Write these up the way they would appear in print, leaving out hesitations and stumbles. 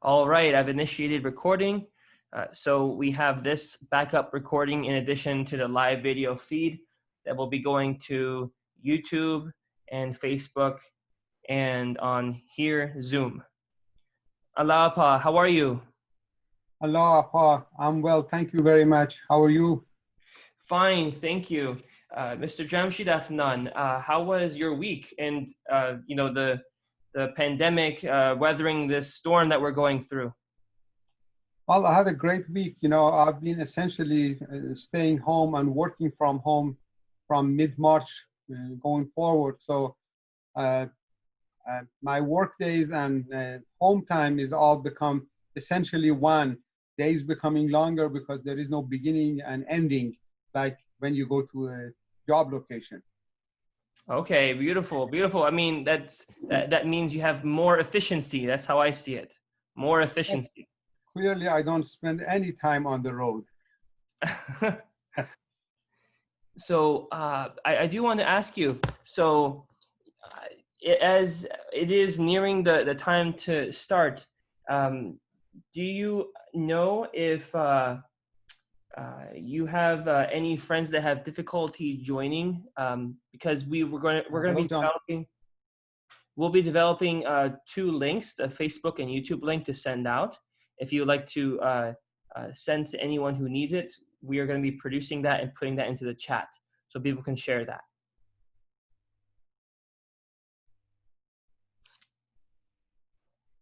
All right, I've initiated recording. So we have this backup recording in addition to the live video feed that will be going to YouTube and Facebook and on here, Zoom. Allah Pa, how are you? Allah Pa, I'm well, thank you very much. How are you? Fine, thank you. Mr. Jamshid Afnan, how was your week and the pandemic, weathering this storm that we're going through? Well, I had a great week. I've been essentially staying home and working from home from mid-March going forward. So my work days and home time is all become essentially one. Days becoming longer because there is no beginning and ending, like when you go to a job location. Okay, beautiful, beautiful. I mean, that means you have more efficiency. That's how I see it. More efficiency. Clearly, I don't spend any time on the road. So I do want to ask you, so as it is nearing the time to start, do you know if you have any friends that have difficulty joining? Because we're going to be developing. We'll be developing 2 links, a Facebook and YouTube link to send out. If you would like to send to anyone who needs it, we are going to be producing that and putting that into the chat so people can share that.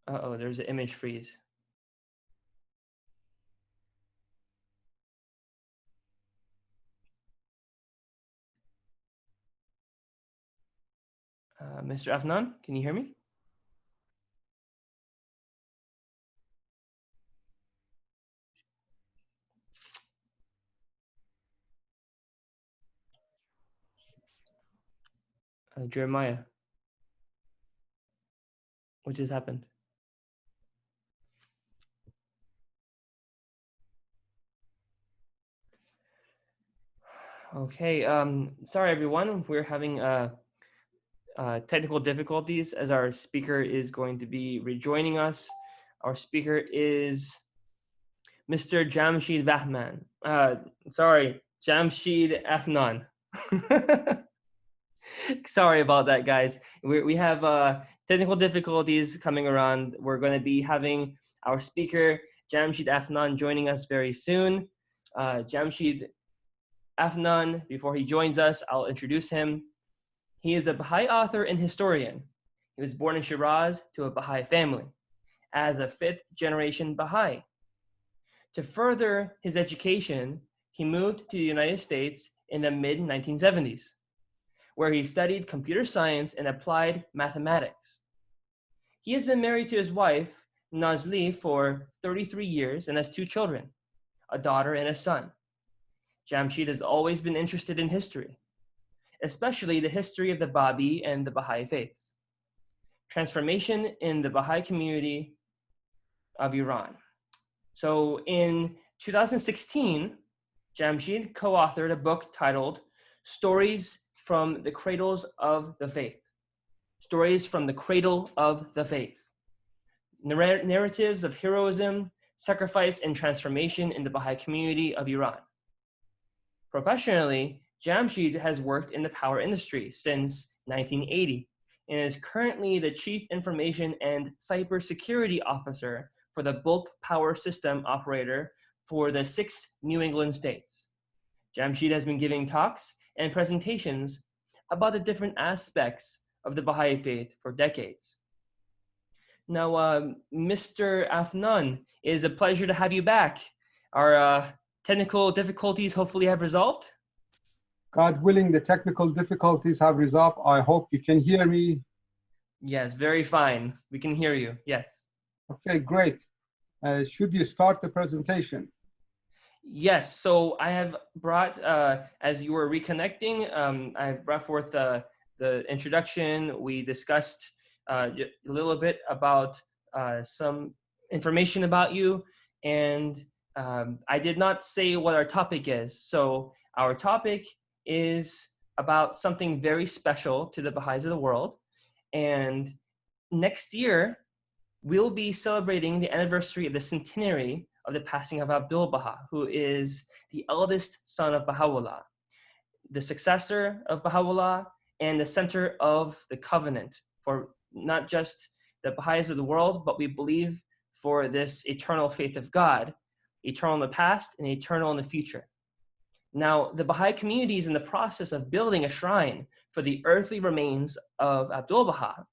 Uh-oh, there's an image freeze. Mr. Afnan, can you hear me? Jeremiah, what just happened? Okay, sorry everyone, we're having technical difficulties as our speaker is going to be rejoining us. Our speaker is Mr. Jamshid Bahman. Jamshid Afnan. Sorry about that, guys. We have technical difficulties coming around. We're going to be having our speaker, Jamshid Afnan, joining us very soon. Jamshid Afnan, before he joins us, I'll introduce him. He is a Baha'i author and historian. He was born in Shiraz to a Baha'i family as a 5th-generation Baha'i. To further his education, he moved to the United States in the mid-1970s, where he studied computer science and applied mathematics. He has been married to his wife, Nazli, for 33 years and has 2 children, a daughter and a son. Jamshid has always been interested in history, especially the history of the Babi and the Baha'i faiths, transformation in the Baha'i community of Iran. So in 2016, Jamshid co-authored a book titled Stories from the Cradles of the Faith. Stories from the Cradle of the Faith. Narratives of heroism, sacrifice, and transformation in the Baha'i community of Iran. Professionally, Jamshid has worked in the power industry since 1980 and is currently the Chief Information and Cybersecurity Officer for the Bulk Power System Operator for the 6 New England states. Jamshid has been giving talks and presentations about the different aspects of the Baha'i faith for decades. Now, Mr. Afnan, it is a pleasure to have you back. Our technical difficulties hopefully have resolved. God willing, the technical difficulties have resolved. I hope you can hear me. Yes, very fine. We can hear you, yes. Okay, great. Should you start the presentation? Yes, so I have brought, as you were reconnecting, I have brought forth the introduction. We discussed a little bit about some information about you, and I did not say what our topic is. So our topic is about something very special to the Baha'is of the world. And next year, we'll be celebrating the anniversary of the centenary of the passing of Abdu'l-Bahá, who is the eldest son of Baha'u'llah, the successor of Baha'u'llah, and the center of the covenant for not just the Baha'is of the world, but we believe for this eternal faith of God, eternal in the past and eternal in the future. Now, the Baha'i community is in the process of building a shrine for the earthly remains of Abdu'l-Bahá,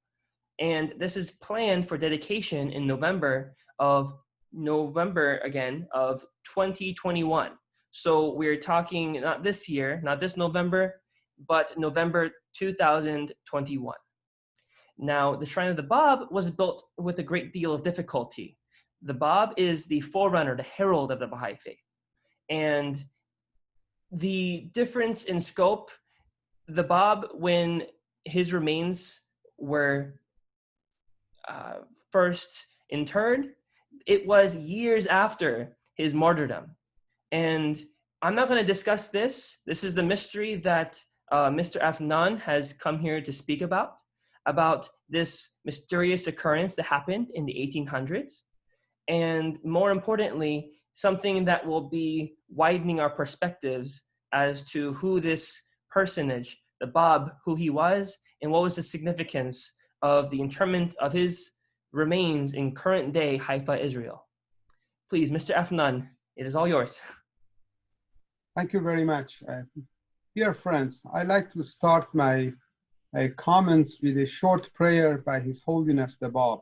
and this is planned for dedication in November of 2021. So we're talking not this year, not this November, but November 2021. Now, the Shrine of the Bab was built with a great deal of difficulty. The Bab is the forerunner, the herald of the Baha'i faith. And the difference in scope, the Bab, when his remains were first interred, it was years after his martyrdom. And I'm not going to discuss this. This is the mystery that Mr. Afnan has come here to speak about this mysterious occurrence that happened in the 1800s. And more importantly, something that will be widening our perspectives as to who this personage, the Bab, who he was, and what was the significance of the interment of his remains in current day Haifa, Israel. Please, Mr. Afnan, it is all yours. Thank you very much. Dear friends, I'd like to start my comments with a short prayer by His Holiness the Bab.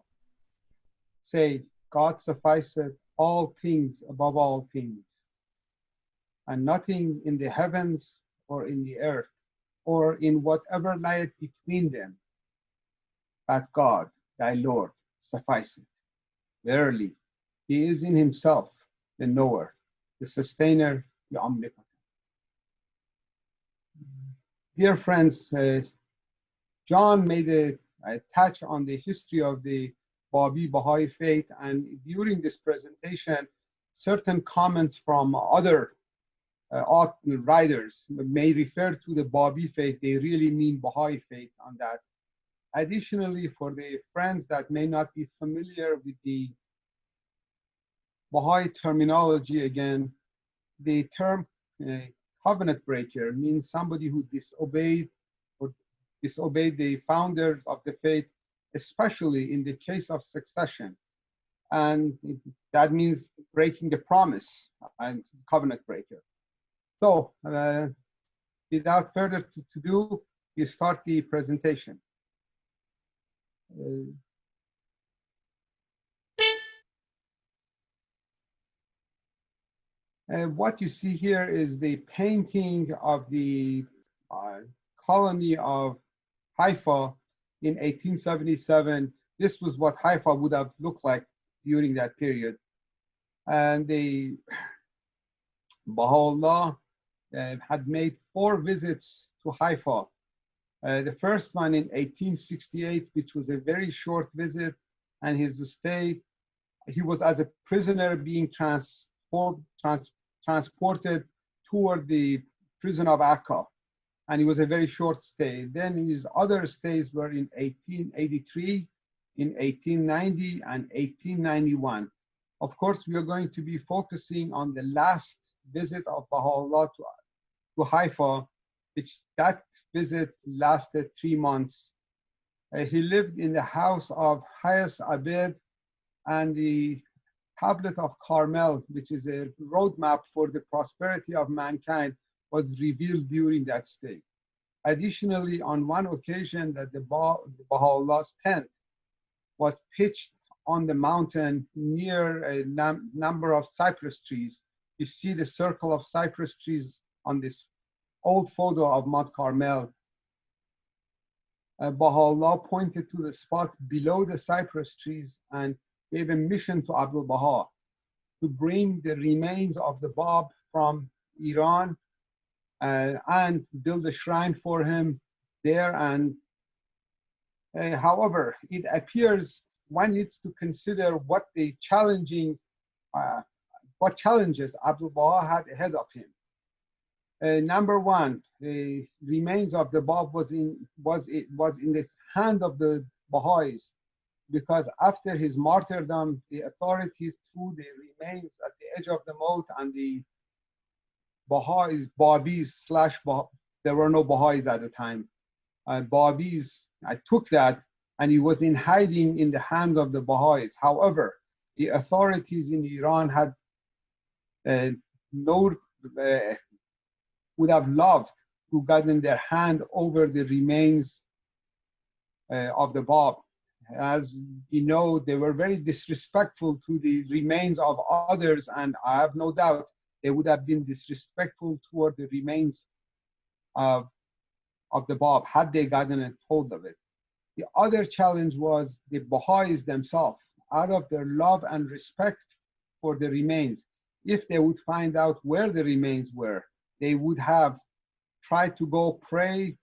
Say, God sufficeth all things above all things, and nothing in the heavens or in the earth or in whatever lieth between them, but God, thy Lord, sufficeth. Verily, he is in himself the knower, the sustainer, the omnipotent. Dear friends, John made a touch on the history of the Babi Baha'i faith, and during this presentation, certain comments from other writers may refer to the Babi faith. They really mean Baha'i faith on that. Additionally, for the friends that may not be familiar with the Baha'i terminology, again, the term covenant breaker means somebody who disobeyed the founders of the faith, especially in the case of succession. And that means breaking the promise and covenant breaker. So without further ado, we start the presentation. What you see here is the painting of the colony of Haifa in 1877. This was what Haifa would have looked like during that period. And the Baha'u'llah had made 4 visits to Haifa. The first one in 1868, which was a very short visit, and his stay, he was as a prisoner being transported toward the prison of Akka, and it was a very short stay. Then his other stays were in 1883, in 1890, and 1891. Of course, we are going to be focusing on the last visit of Baha'u'llah to Haifa, which that visit lasted 3 months. He lived in the house of Hayas Abed, and the tablet of Carmel, which is a roadmap for the prosperity of mankind, was revealed during that stay. Additionally, on one occasion that the Baha'u'llah's tent was pitched on the mountain near a number of cypress trees. You see the circle of cypress trees on this old photo of Mount Carmel. Baha'u'llah pointed to the spot below the cypress trees and gave a mission to Abdu'l-Bahá to bring the remains of the Bab from Iran and build a shrine for him there. And however, it appears one needs to consider what challenges Abdu'l-Bahá had ahead of him. Number one, the remains of the Bab was in the hand of the Baha'is. because after his martyrdom, the authorities threw the remains at the edge of the moat, and the Baha'is, Babis slash Bah, there were no Baha'is at the time. Babis, I took that, and he was in hiding in the hands of the Baha'is. However, the authorities in Iran had no, would have loved to gotten their hand over the remains of the Bab. As you know, they were very disrespectful to the remains of others, and I have no doubt they would have been disrespectful toward the remains of the Bab had they gotten a hold of it. The other challenge was the Baha'is themselves, out of their love and respect for the remains. If they would find out where the remains were, they would have tried to go pray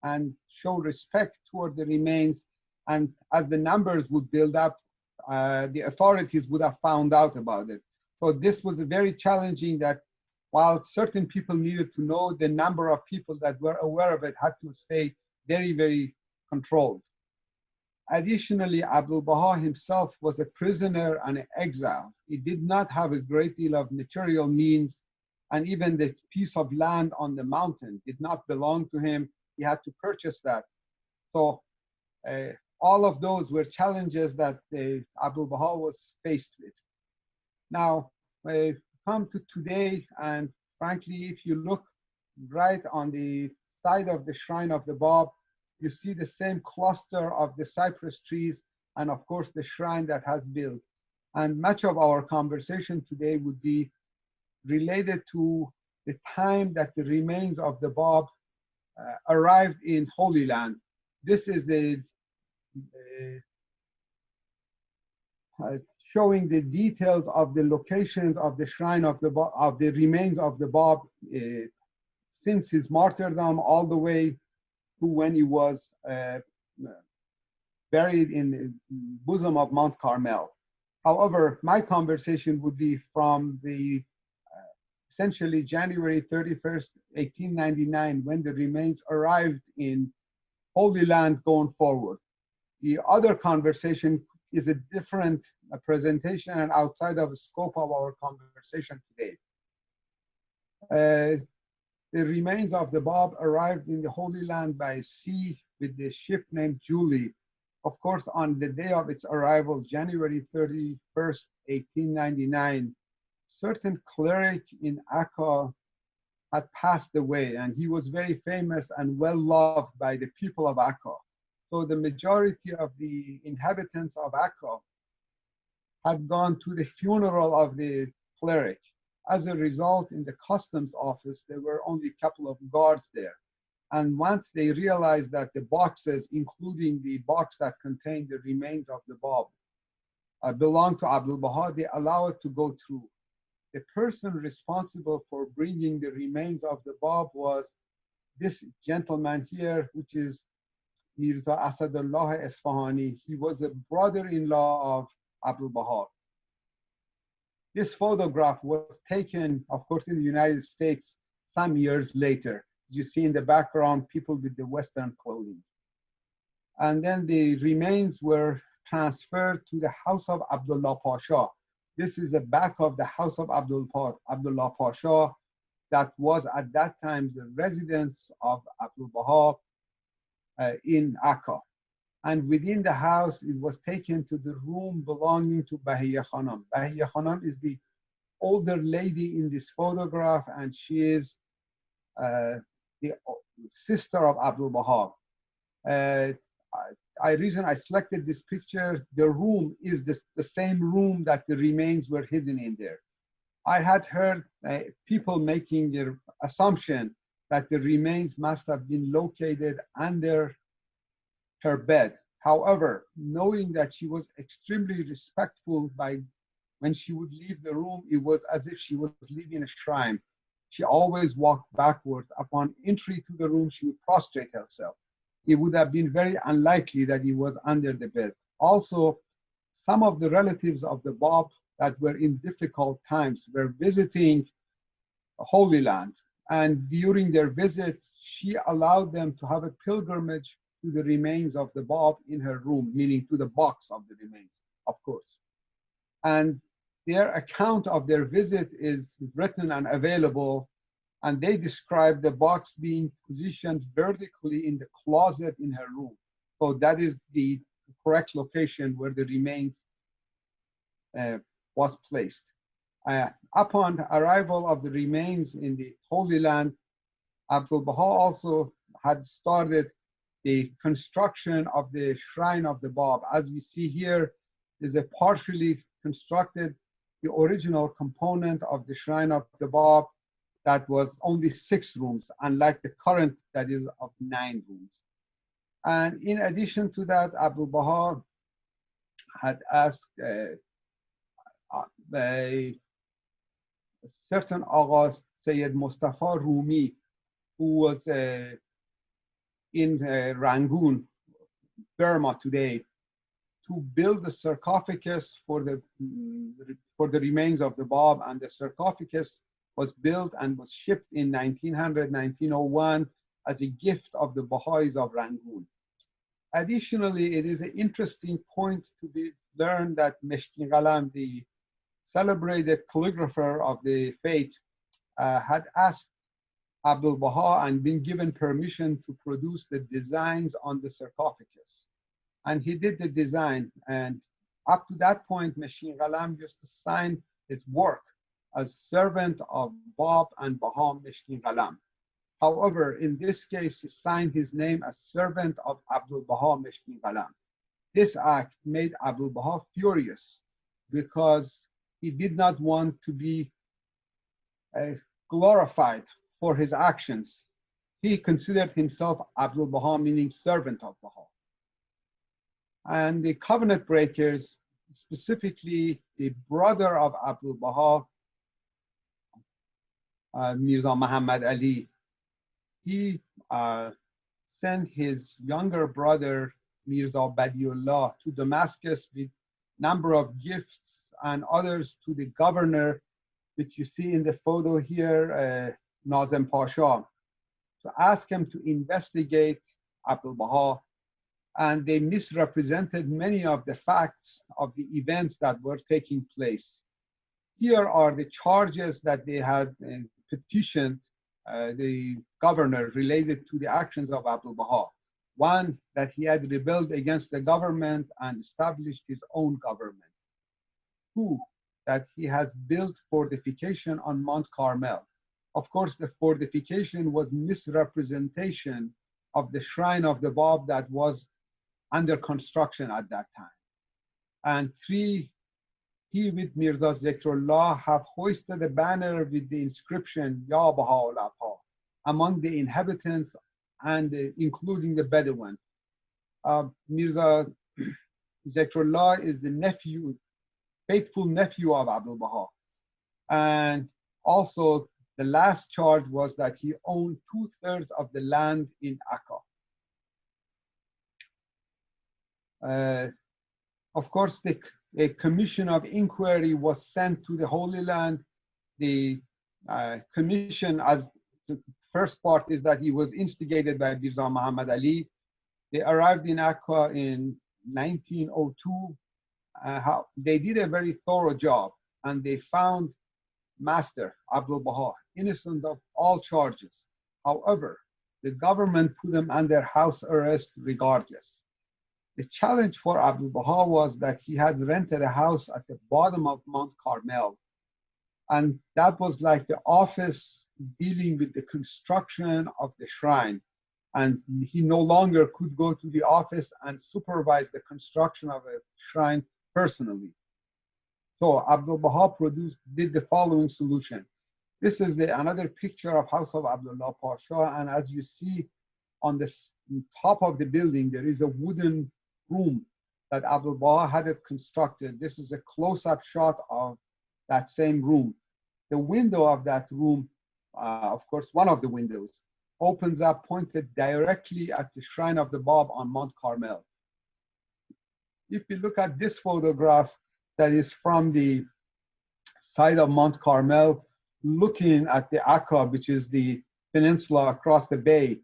and show respect toward the remains. And as the numbers would build up, the authorities would have found out about it. So this was very challenging, that while certain people needed to know, the number of people that were aware of it had to stay very, very controlled. Additionally, Abdu'l-Bahá himself was a prisoner and an exile. He did not have a great deal of material means, and even the piece of land on the mountain did not belong to him. He had to purchase that. So all of those were challenges that Abdu'l-Bahá was faced with. Now, come to today, and frankly, if you look right on the side of the shrine of the Bab, you see the same cluster of the cypress trees, and of course the shrine that has built. And much of our conversation today would be related to the time that the remains of the Bab arrived in Holy Land. This is the showing the details of the locations of the shrine of the remains of the Bab since his martyrdom all the way to when he was buried in the bosom of Mount Carmel. However, my conversation would be from the essentially January 31st, 1899, when the remains arrived in Holy Land going forward. The other conversation is a different presentation and outside of the scope of our conversation today. The remains of the Bab arrived in the Holy Land by sea with the ship named Julie. Of course, on the day of its arrival, January 31st, 1899, certain cleric in Akka had passed away, and he was very famous and well loved by the people of Akka. So the majority of the inhabitants of Akka had gone to the funeral of the cleric. As a result, in the customs office, there were only a couple of guards there. And once they realized that the boxes, including the box that contained the remains of the Bab, belonged to Abdu'l-Bahá, they allowed it to go through. The person responsible for bringing the remains of the Bab was this gentleman here, which is Mirza Asadullah Isfahani. He was a brother-in-law of Abdu'l-Bahá. This photograph was taken, of course, in the United States some years later. You see in the background people with the Western clothing. And then the remains were transferred to the house of Abdullah Pasha. This is the back of the house of Abdullah Pasha that was at that time the residence of Abdu'l-Bahá in Akka. And within the house, it was taken to the room belonging to Bahiyya Khanam. Bahiyya Khanam is the older lady in this photograph, and she is the sister of Abdu'l-Bahá. The reason I selected this picture, the room is the same room that the remains were hidden in there. I had heard people making the assumption that the remains must have been located under her bed. However, knowing that she was extremely respectful when she would leave the room, it was as if she was leaving a shrine. She always walked backwards. Upon entry to the room, she would prostrate herself. It would have been very unlikely that he was under the bed. Also, some of the relatives of the Bab that were in difficult times were visiting Holy Land. And during their visit, she allowed them to have a pilgrimage to the remains of the Bab in her room, meaning to the box of the remains, of course. And their account of their visit is written and available, and they describe the box being positioned vertically in the closet in her room. So that is the correct location where the remains was placed. Upon arrival of the remains in the Holy Land, Abdu'l-Bahá also had started the construction of the shrine of the Bab. As we see here, is a partially constructed, the original component of the shrine of the Bab that was only 6 rooms, unlike the current that is of 9 rooms. And in addition to that, Abdu'l-Bahá had asked a certain Agha Sayyid Mustafa Rumi, who was in Rangoon, Burma today, to build a sarcophagus for the remains of the Bab, and the sarcophagus was built and was shipped in 1900, 1901 as a gift of the Baha'is of Rangoon. Additionally, it is an interesting point to be learned that Meshkin Qalam, the celebrated calligrapher of the faith, had asked Abdu'l-Bahá and been given permission to produce the designs on the sarcophagus. And he did the design, and up to that point, Meshkin Qalam used to sign his work as servant of Bab and Bahá Meshkin Qalam. However, in this case, he signed his name as servant of Abdu'l-Bahá Meshkin Qalam. This act made Abdu'l-Bahá furious because he did not want to be glorified for his actions. He considered himself Abdu'l-Bahá, meaning servant of Bahá. And the covenant breakers, specifically the brother of Abdu'l-Bahá, Mirza Muhammad Ali, he sent his younger brother, Mirza Badiullah, to Damascus with a number of gifts and others to the governor, which you see in the photo here, Nazem Pasha, to ask him to investigate Abdu'l-Bahá. And they misrepresented many of the facts of the events that were taking place. Here are the charges that they had petitioned the governor related to the actions of Abdu'l-Bahá. One, that he had rebelled against the government and established his own government. 2, that he has built fortification on Mount Carmel. Of course, the fortification was misrepresentation of the shrine of the Bab that was under construction at that time. And 3, he with Mirza Zikrullah have hoisted a banner with the inscription Ya Baha'u'llah among the inhabitants and including the Bedouin. Mirza Zikrullah is the nephew, faithful nephew of Abdu'l-Bahá. And also the last charge was that he owned 2/3 of the land in Akka. Of course, a commission of inquiry was sent to the Holy Land. The commission, as the first part is that he was instigated by Mirza Muhammad Ali. They arrived in Akka in 1902. They did a very thorough job, and they found Master Abdu'l-Bahá innocent of all charges. However, the government put him under house arrest regardless. The challenge for Abdu'l-Bahá was that he had rented a house at the bottom of Mount Carmel. And that was like the office dealing with the construction of the shrine. And he no longer could go to the office and supervise the construction of a shrine personally. So Abdu'l-Bahá did the following solution. This is another picture of House of Abdullah Pasha. And as you see on the top of the building, there is a wooden room that Abdu'l-Bahá had it constructed. This is a close-up shot of that same room. The window of that room, of course, one of the windows, opens up pointed directly at the shrine of the Bab on Mount Carmel. If you look at this photograph that is from the side of Mount Carmel, looking at the Akka, which is the peninsula across the bay,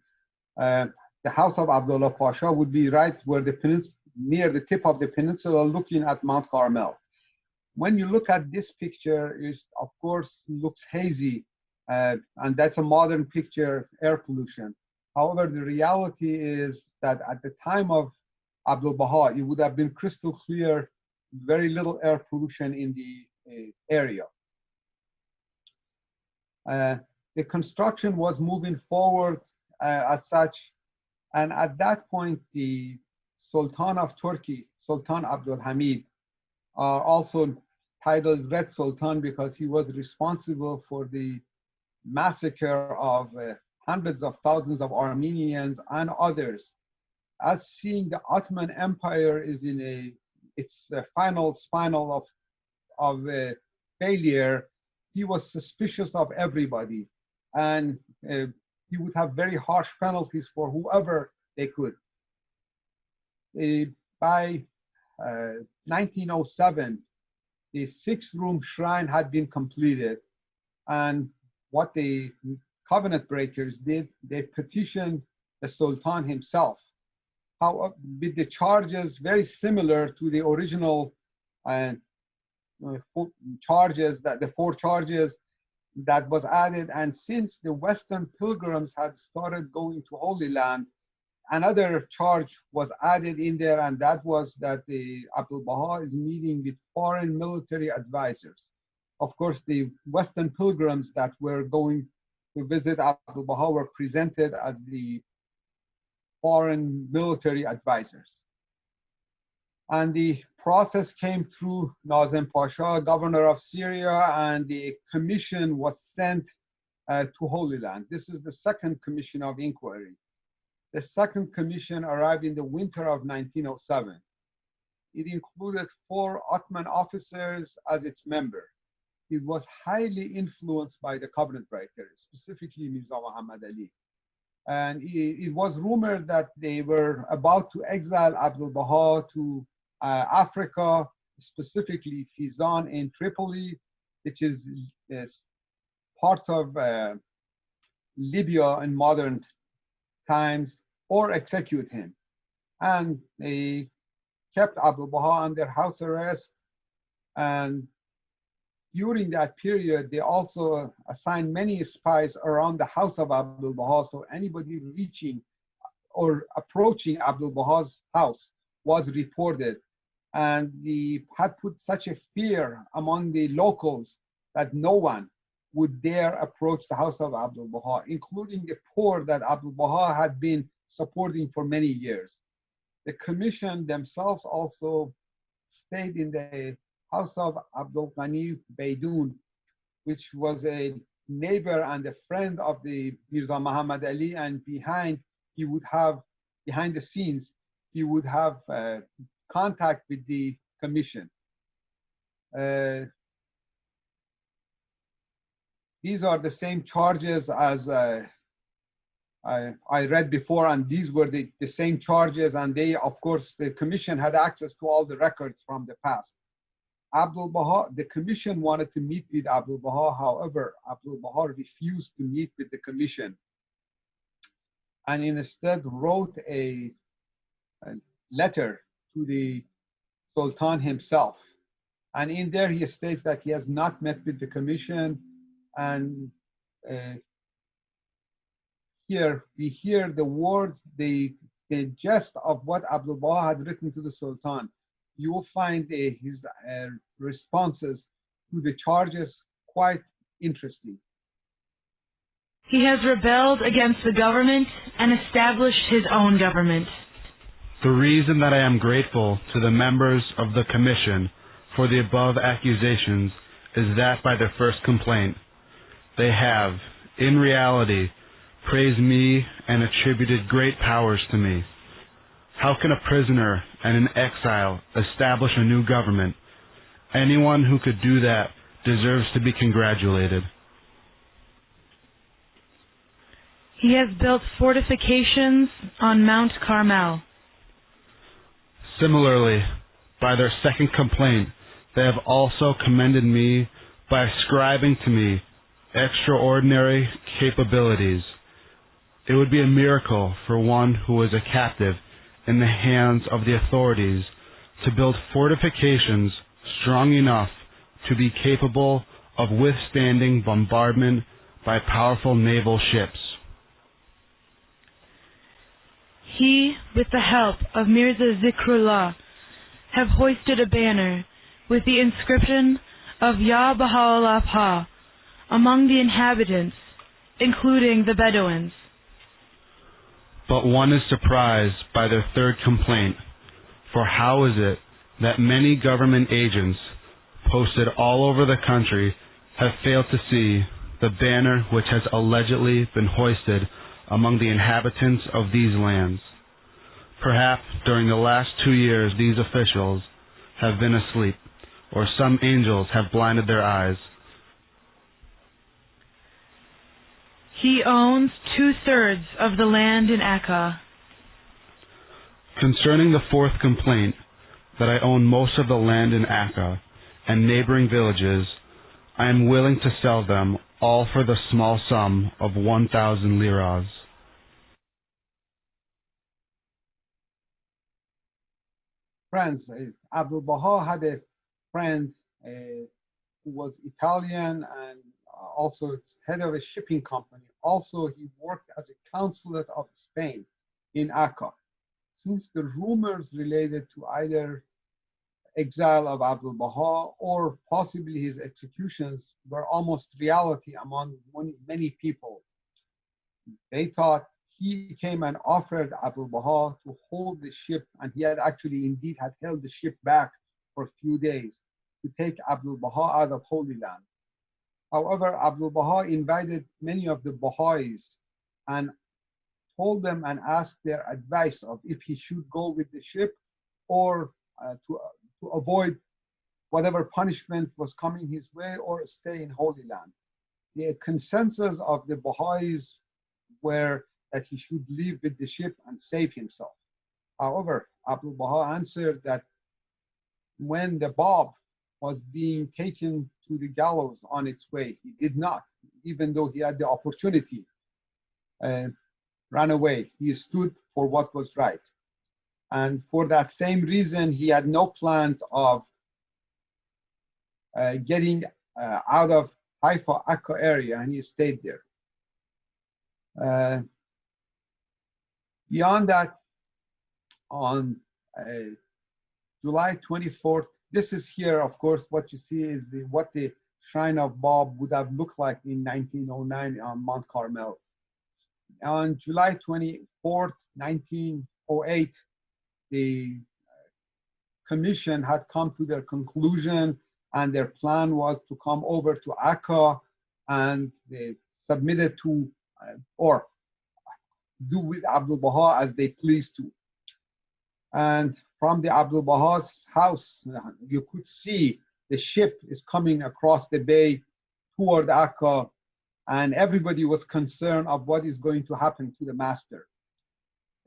the house of Abdullah Pasha would be right where the peninsula, near the tip of the peninsula, looking at Mount Carmel. When you look at this picture, it of course looks hazy, and that's a modern picture, air pollution. However, the reality is that at the time of Abdu'l-Bahá, it would have been crystal clear, very little air pollution in the area. The construction was moving forward as such, and at that point, the Sultan of Turkey, Sultan Abdul Hamid, also titled Red Sultan because he was responsible for the massacre of hundreds of thousands of Armenians and others. As seeing the Ottoman Empire is in its final spinal of failure, he was suspicious of everybody, and he would have very harsh penalties for whoever they could. By 1907, the 6-room shrine had been completed, and what the covenant breakers did, they petitioned the Sultan himself, with the charges very similar to the original charges, that the 4 charges that was added. And since the Western pilgrims had started going to Holy Land, another charge was added in there, and that was that the Abdu'l-Bahá is meeting with foreign military advisors. Of course, the Western pilgrims that were going to visit Abdu'l-Bahá were presented as the foreign military advisors. And the process came through Nazem Pasha, governor of Syria, and the commission was sent to Holy Land. This is the second commission of inquiry. The second commission arrived in the winter of 1907. It included 4 Ottoman officers as its member. It was highly influenced by the covenant breakers, specifically Mirza Muhammad Ali. And it was rumored that they were about to exile Abdu'l-Bahá to Africa, specifically Fizan in Tripoli, which is part of Libya in modern times, or execute him. And they kept Abdu'l-Bahá under house arrest, and during that period, they also assigned many spies around the house of Abdu'l-Bahá, so anybody reaching or approaching Abdu'l-Bahá's house was reported. And they had put such a fear among the locals that no one would dare approach the house of Abdu'l-Bahá, including the poor that Abdu'l-Bahá had been supporting for many years. The commission themselves also stayed in the house of Abdul Ghani Beydoun, which was a neighbor and a friend of the Mirza Muhammad Ali, and behind the scenes, he would have contact with the commission. These are the same charges as I read before, and these were the same charges, and they, of course, the commission had access to all the records from the past. Abdu'l-Bahá, the commission wanted to meet with Abdu'l-Bahá, however, Abdu'l-Bahá refused to meet with the commission, and instead wrote a letter to the Sultan himself. And in there he states that he has not met with the commission, and here we hear the words, the gist of what Abdu'l-Bahá had written to the Sultan. You will find his responses to the charges quite interesting. He has rebelled against the government and established his own government. The reason that I am grateful to the members of the commission for the above accusations is that by their first complaint, they have, in reality, praised me and attributed great powers to me. How can a prisoner and an exile establish a new government? Anyone who could do that deserves to be congratulated. He has built fortifications on Mount Carmel. Similarly, by their second complaint, they have also commended me by ascribing to me extraordinary capabilities. It would be a miracle for one who was a captive in the hands of the authorities to build fortifications strong enough to be capable of withstanding bombardment by powerful naval ships. He, with the help of Mirza Zikrullah, have hoisted a banner with the inscription of Ya Baha'u'llah among the inhabitants, including the Bedouins. But one is surprised by their third complaint, for how is it that many government agents posted all over the country have failed to see the banner which has allegedly been hoisted among the inhabitants of these lands? Perhaps during the last 2 years these officials have been asleep, or some angels have blinded their eyes. He owns 2/3 of the land in Akka. Concerning the fourth complaint, that I own most of the land in Akka and neighboring villages, I am willing to sell them all for the small sum of 1,000 liras. Friends, Abdu'l-Bahá had a friend who was Italian and also head of a shipping company. Also, he worked as a consulate of Spain in Akka. Since the rumors related to either exile of Abdu'l-Bahá or possibly his executions were almost reality among many people, they thought he came and offered Abdu'l-Bahá to hold the ship, and he had actually indeed had held the ship back for a few days to take Abdu'l-Bahá out of Holy Land. However, Abdu'l-Bahá invited many of the Baha'is and told them and asked their advice of if he should go with the ship or to avoid whatever punishment was coming his way or stay in Holy Land. The consensus of the Baha'is were that he should leave with the ship and save himself. However, Abdu'l-Bahá answered that when the Bab was being taken to the gallows on its way, he did not, even though he had the opportunity, ran away. He stood for what was right. And for that same reason, he had no plans of getting out of Haifa, Akka area, and he stayed there. Beyond that, on July 24th, this is here, of course, what you see is what the Shrine of Bab would have looked like in 1909 on Mount Carmel. On July 24th, 1908, the commission had come to their conclusion, and their plan was to come over to Akka and they submitted to or do with Abdu'l-Bahá as they pleased to. And from the Abdu'l-Bahā's house, you could see the ship is coming across the bay toward Akka, and everybody was concerned of what is going to happen to the master.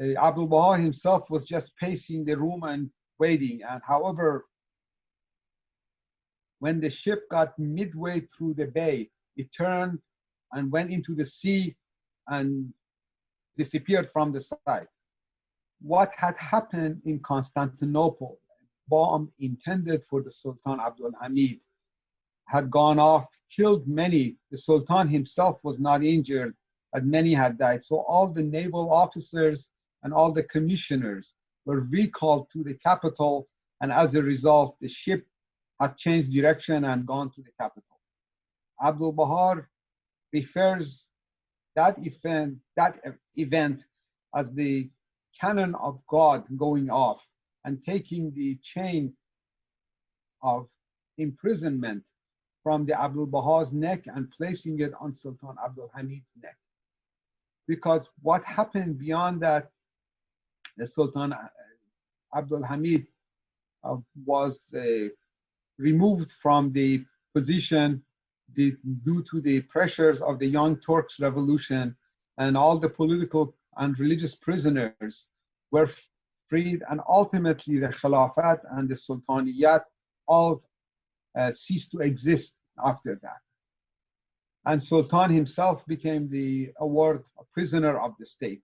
Abdu'l-Bahá himself was just pacing the room and waiting. And however, when the ship got midway through the bay, it turned and went into the sea and disappeared from the sight. What had happened in Constantinople, a bomb intended for the Sultan Abdul-Hamid, had gone off, killed many. The Sultan himself was not injured, but many had died. So all the naval officers and all the commissioners were recalled to the capital, and as a result, the ship had changed direction and gone to the capital. Abdu'l-Bahá refers that event as the cannon of God going off and taking the chain of imprisonment from the Abdu'l-Bahā's neck and placing it on Sultan Abdul-Hamid's neck. Because what happened beyond that, the Sultan Abdul-Hamid was removed from the position due to the pressures of the Young Turks Revolution, and all the political and religious prisoners were freed, and ultimately the Khilafat and the Sultaniyat all ceased to exist after that. and Sultan himself became the award prisoner of the state.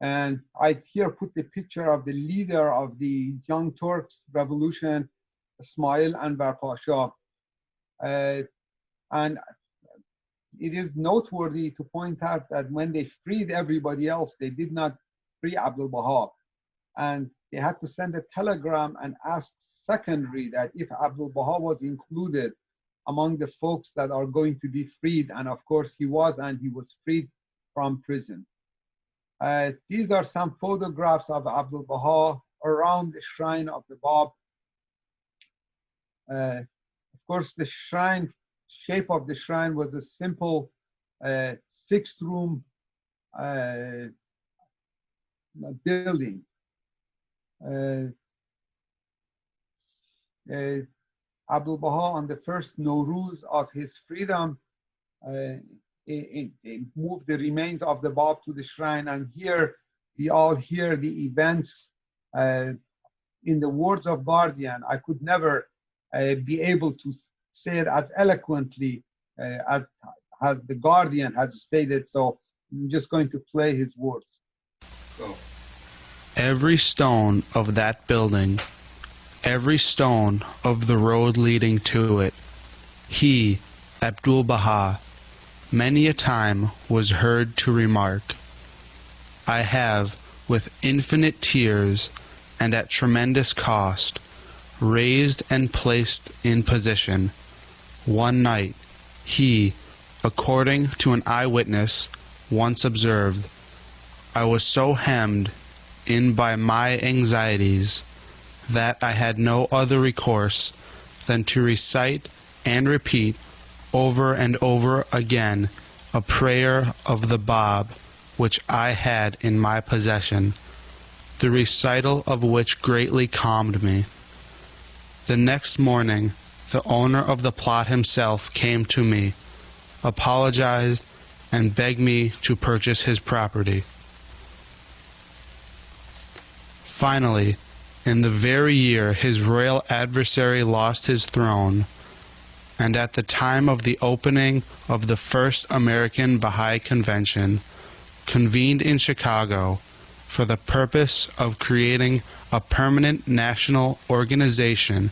And I here put the picture of the leader of the Young Turks revolution, Ismail Anvar Pasha. And it is noteworthy to point out that when they freed everybody else, they did not free Abdu'l-Bahá. And they had to send a telegram and ask secondary that if Abdu'l-Bahá was included among the folks that are going to be freed. And of course he was, and he was freed from prison. These are some photographs of Abdu'l-Bahá around the shrine of the Bab. Of course, the shrine, shape of the shrine was a simple 6-room building. Abdu'l-Bahá, on the first Nowruz of his freedom, he moved the remains of the Bab to the shrine, and here we all hear the events in the words of Guardian. I could never be able to say it as eloquently as the Guardian has stated, so I'm just going to play his words. So. Every stone of that building, every stone of the road leading to it, he, Abdu'l-Bahá, many a time was heard to remark, I have, with infinite tears and at tremendous cost, raised and placed in position. One night, he, according to an eyewitness, once observed, I was so hemmed in by my anxieties that I had no other recourse than to recite and repeat over and over again a prayer of the Bab which I had in my possession, the recital of which greatly calmed me. The next morning, the owner of the plot himself came to me, apologized, and begged me to purchase his property. Finally, in the very year his royal adversary lost his throne, and at the time of the opening of the first American Baha'i Convention, convened in Chicago for the purpose of creating a permanent national organization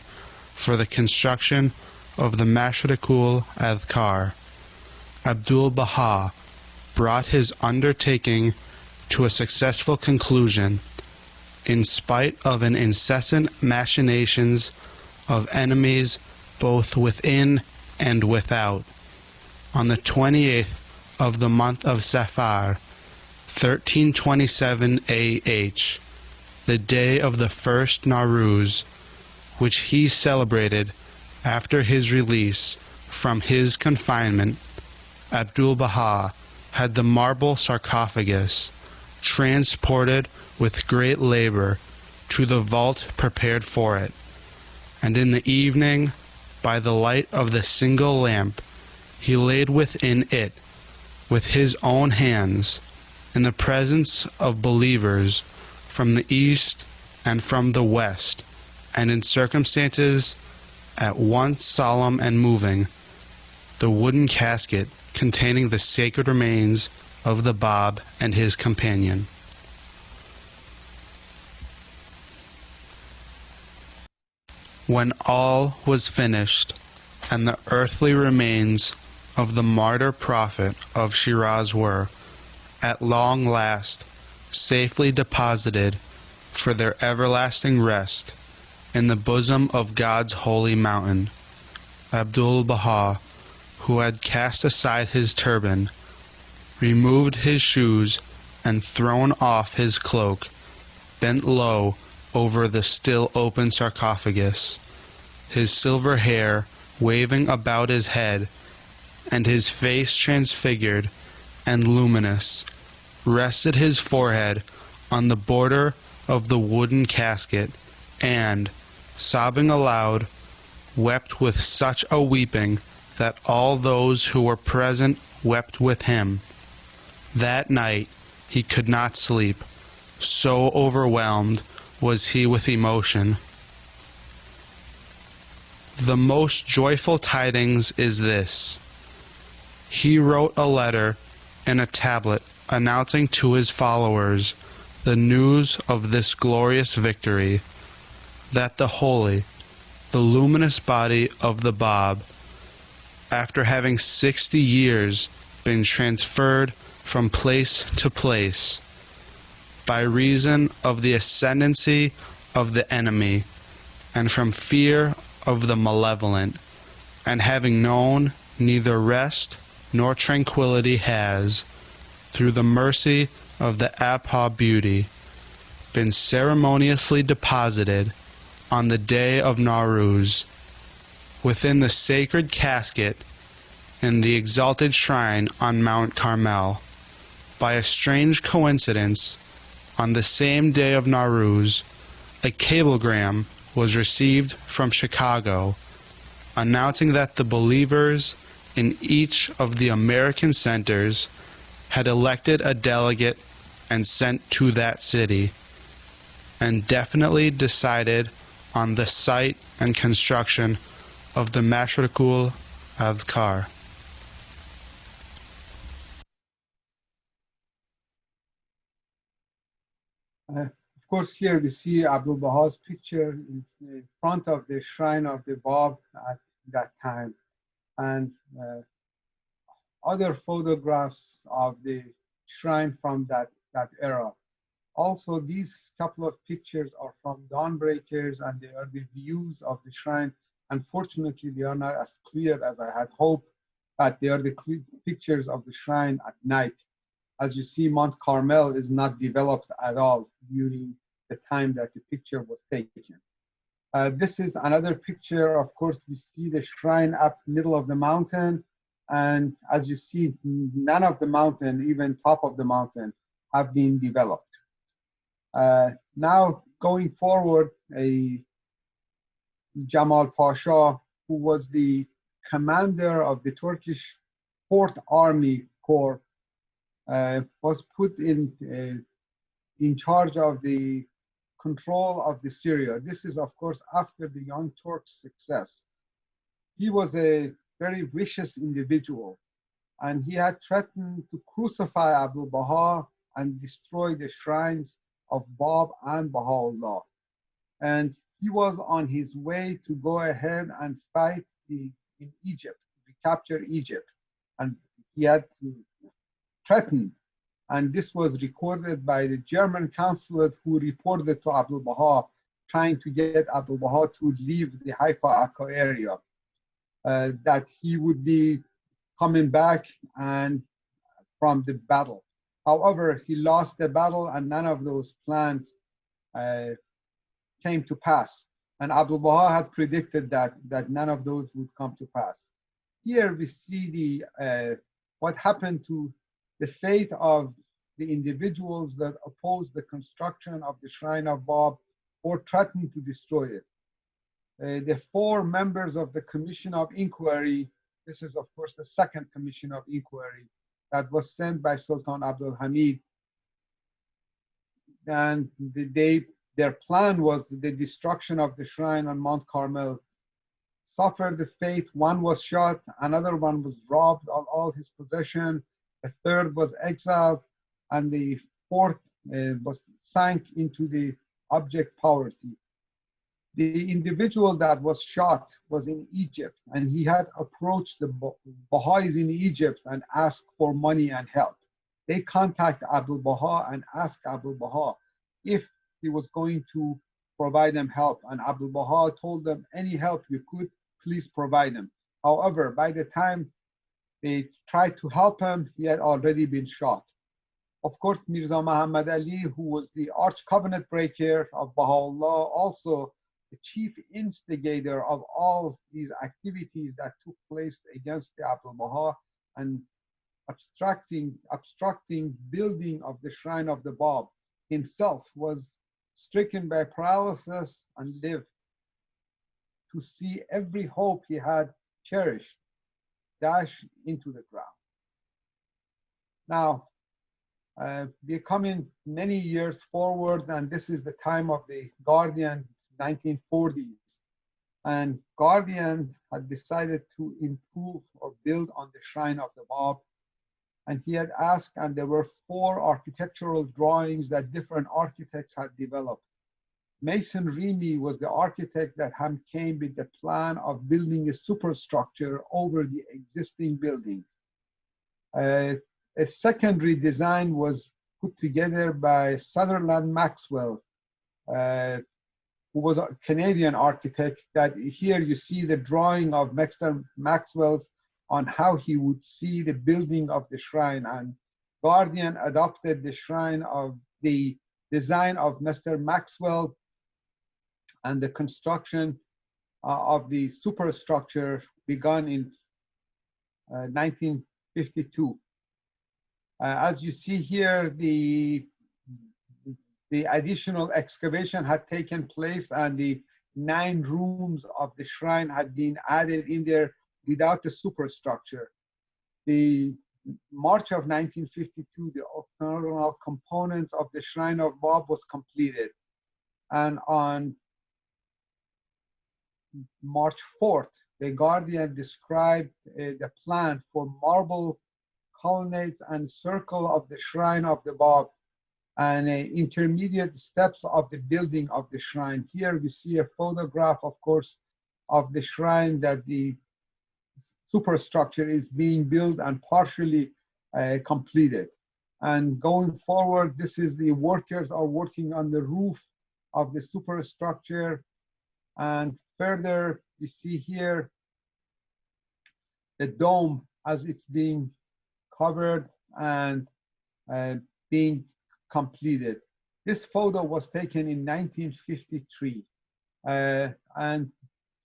for the construction of the Mashrikul Adhkar, Abdu'l-Bahá brought his undertaking to a successful conclusion in spite of an incessant machinations of enemies both within and without. On the 28th of the month of Safar, 1327 AH, the day of the first Nowruz, which he celebrated after his release from his confinement, Abdu'l-Bahá had the marble sarcophagus transported with great labor to the vault prepared for it, and in the evening, by the light of the single lamp, he laid within it, with his own hands, in the presence of believers from the east and from the west, and in circumstances at once solemn and moving, the wooden casket containing the sacred remains of the Bab and his companion. When all was finished, and the earthly remains of the martyr prophet of Shiraz were, at long last, safely deposited for their everlasting rest in the bosom of God's holy mountain, Abdu'l-Bahá, who had cast aside his turban, removed his shoes, and thrown off his cloak, bent low over the still open sarcophagus, his silver hair waving about his head, and his face transfigured and luminous, rested his forehead on the border of the wooden casket, and, sobbing aloud, wept with such a weeping that all those who were present wept with him. That night he could not sleep, so overwhelmed was he with emotion. The most joyful tidings is this. he wrote a letter in a tablet announcing to his followers the news of this glorious victory, that the holy, the luminous body of the Bab, after having 60 years been transferred from place to place, by reason of the ascendancy of the enemy, and from fear of the malevolent, and having known neither rest nor tranquility has, through the mercy of the Abha beauty, been ceremoniously deposited on the day of Nowruz within the sacred casket in the exalted shrine on Mount Carmel. By a strange coincidence, on the same day of Nowruz, a cablegram was received from Chicago announcing that the believers in each of the American centers had elected a delegate and sent to that city, and definitely decided on the site and construction of the Mashrikul Azkar. Of course, here we see Abdu'l-Bahā's picture in front of the shrine of the Bab at that time, and other photographs of the shrine from that era. Also, these couple of pictures are from dawnbreakers, and they are the views of the shrine. Unfortunately, they are not as clear as I had hoped, but they are the pictures of the shrine at night. As you see, Mount Carmel is not developed at all during the time that the picture was taken. This is another picture. Of course, we see the shrine up middle of the mountain, and as you see, none of the mountain, even top of the mountain, have been developed. Now, going forward, Jamal Pasha, who was the commander of the Turkish Fourth Army Corps, was put in charge of the control of the Syria. This is, of course, after the Young Turks' success. He was a very vicious individual, and he had threatened to crucify Abdu'l-Bahá and destroy the shrines of Bab and Baha'u'llah. And he was on his way to go ahead and fight in Egypt, to capture Egypt. And he had threatened, and this was recorded by the German consulate, who reported to Abdu'l-Bahá, trying to get Abdu'l-Bahá to leave the Haifa Akka area, that he would be coming back and from the battle. However, he lost the battle, and none of those plans came to pass. And Abdu'l-Bahá had predicted that none of those would come to pass. Here we see what happened to the fate of the individuals that opposed the construction of the Shrine of Bab or threatened to destroy it. The 4 members of the Commission of Inquiry, this is of course the second Commission of Inquiry that was sent by Sultan Abdul Hamid, and their plan was the destruction of the shrine on Mount Carmel. Suffered the fate. One was shot, another one was robbed of all his possession, the third was exiled, and the fourth was sank into the abject poverty. The individual that was shot was in Egypt, and he had approached the Baha'is in Egypt and asked for money and help. They contacted Abdu'l-Bahá and asked Abdu'l-Bahá if he was going to provide them help. And Abdu'l-Bahá told them, any help you could, please provide them. However, by the time they tried to help him, he had already been shot. Of course, Mirza Muhammad Ali, who was the arch covenant breaker of Baha'u'llah, also the chief instigator of all these activities that took place against the Abdu'l-Bahá and obstructing building of the Shrine of the Bab, himself was stricken by paralysis and lived to see every hope he had cherished dash into the ground. Now, we're coming many years forward, and this is the time of the Guardian 1940s. And Guardian had decided to improve or build on the shrine of the Bab. And he had asked, and there were 4 architectural drawings that different architects had developed. Mason Remy was the architect that came with the plan of building a superstructure over the existing building. A secondary design was put together by Sutherland Maxwell, who was a Canadian architect. That here you see the drawing of Mr. Maxwell's on how he would see the building of the shrine. And Guardian adopted the design of Mr. Maxwell, and the construction of the superstructure began in 1952. As you see here, the additional excavation had taken place, and the 9 rooms of the shrine had been added in there without the superstructure. The March of 1952, the octagonal components of the shrine of Bab was completed. And on March 4th, the Guardian described the plan for marble colonnades and circle of the shrine of the Bab and intermediate steps of the building of the shrine. Here we see a photograph, of course, of the shrine that the superstructure is being built and partially completed. And going forward, this is the workers are working on the roof of the superstructure. And further, you see here the dome as it's being covered and being completed. This photo was taken in 1953. And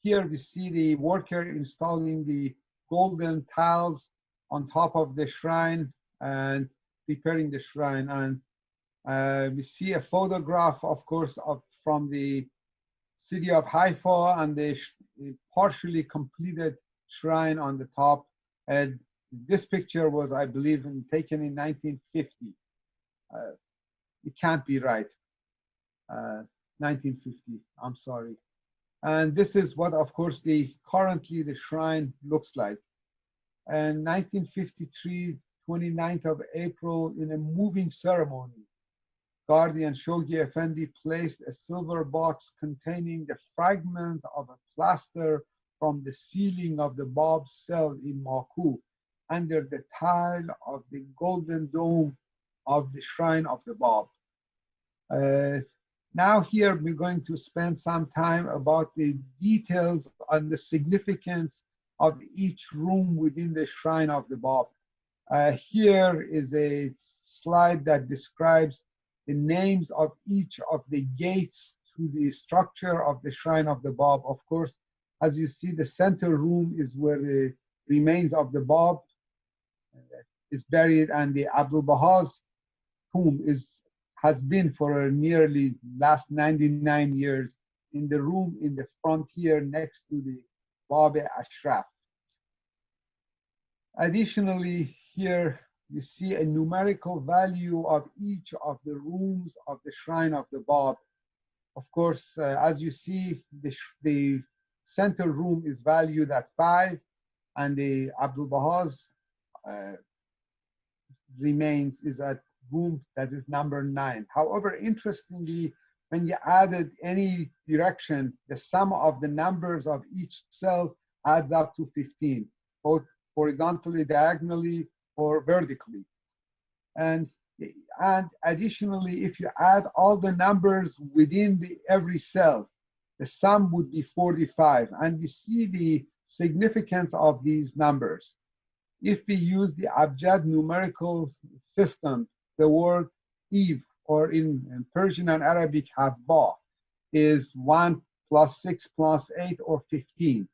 here we see the worker installing the golden tiles on top of the shrine and preparing the shrine. And we see a photograph, of course, from the city of Haifa and the partially completed shrine on the top. And this picture was, I believe, taken in 1950. It can't be right. 1950, I'm sorry. And this is what, of course, currently the shrine looks like. And 1953, 29th of April, in a moving ceremony, Guardian Shoghi Effendi placed a silver box containing the fragment of a plaster from the ceiling of the Bab's cell in Maku under the tile of the golden dome of the shrine of the Bab. Now here we're going to spend some time about the details on the significance of each room within the shrine of the Bab. Here is a slide that describes the names of each of the gates to the structure of the shrine of the Bab. Of course, as you see, the center room is where the remains of the Bab is buried, and the Abdu'l-Bahá's tomb has been for nearly last 99 years in the room in the front here next to the Bab Ashraf. Additionally, here you see a numerical value of each of the rooms of the shrine of the Bab. Of course, as you see, the center room is valued at 5, and the Abdu'l-Bahá's remains is at room that is number 9. However, interestingly, when you added any direction, the sum of the numbers of each cell adds up to 15, both horizontally, diagonally, or vertically. And additionally, if you add all the numbers within every cell, the sum would be 45. And we see the significance of these numbers. If we use the Abjad numerical system, the word Eve, or in Persian and Arabic, Habba, is 1 plus 6 plus 8 or 15.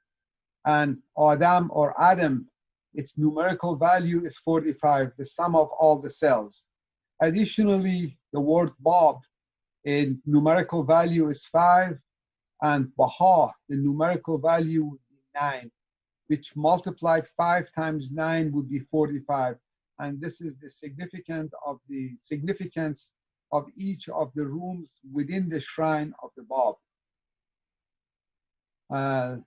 And Adam or Adam, its numerical value is 45, the sum of all the cells. Additionally, the word Bab in numerical value is 5, and Baha, the numerical value would be 9, which multiplied 5 times 9 would be 45. And this is the significance of each of the rooms within the shrine of the Bab. In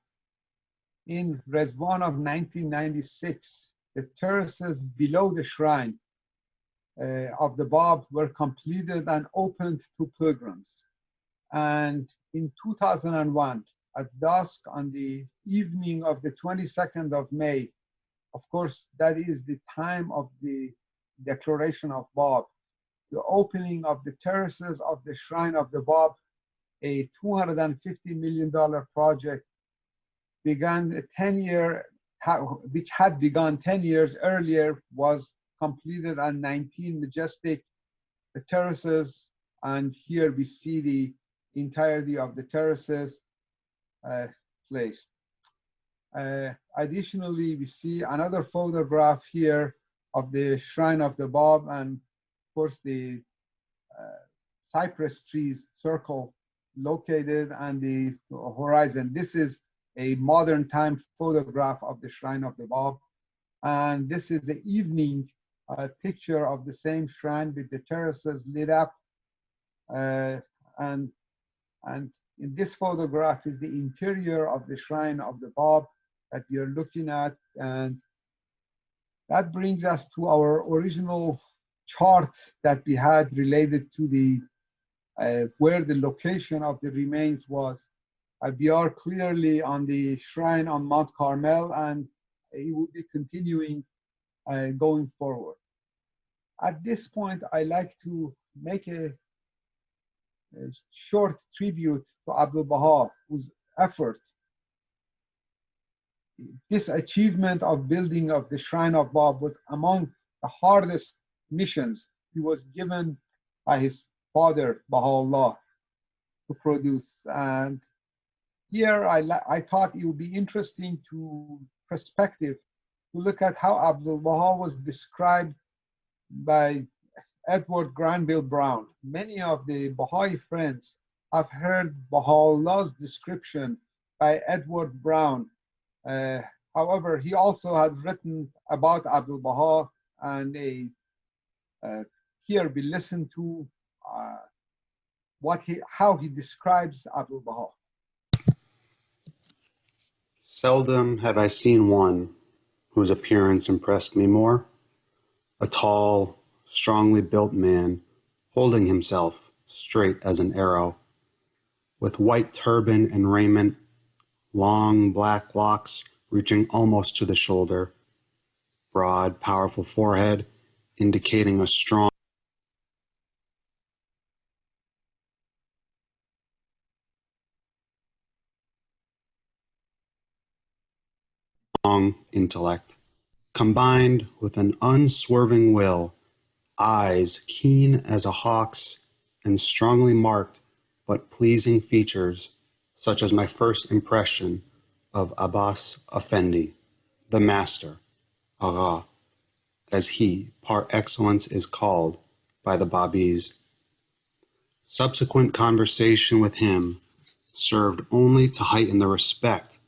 Rizwan of 1996, the terraces below the shrine of the Bab were completed and opened to pilgrims. And in 2001, at dusk on the evening of the 22nd of May, of course, that is the time of the declaration of Bab, the opening of the terraces of the shrine of the Bab, a $250 million project began which had begun 10 years earlier, was completed on 19 majestic terraces. And here we see the entirety of the terraces placed. Additionally, we see another photograph here of the shrine of the Bab, and of course the cypress trees circle located on the horizon. This is a modern time photograph of the shrine of the Bab, and this is the evening picture of the same shrine with the terraces lit up, and in this photograph is the interior of the shrine of the Bab that we are looking at. And that brings us to our original chart that we had related to the where the location of the remains was. We are clearly on the shrine on Mount Carmel, and it will be continuing going forward. At this point, I like to make a short tribute to Abdu'l-Bahá, whose effort, this achievement of building of the shrine of Bab, was among the hardest missions he was given by his father, Baha'u'llah, to produce. And here I thought it would be interesting to perspective to look at how Abdu'l-Bahá was described by Edward Granville Brown. Many of the Baha'i friends have heard Baha'u'llah's description by Edward Brown. However, he also has written about Abdu'l-Bahá, and here we listen to how he describes Abdu'l-Bahá. Seldom have I seen one whose appearance impressed me more. A tall, strongly built man, holding himself straight as an arrow, with white turban and raiment, long black locks reaching almost to the shoulder, broad, powerful forehead indicating a strong intellect, combined with an unswerving will, eyes keen as a hawk's, and strongly marked but pleasing features, such as my first impression of Abbas Effendi, the master, Agha, as he par excellence is called by the Babis. Subsequent conversation with him served only to heighten the respect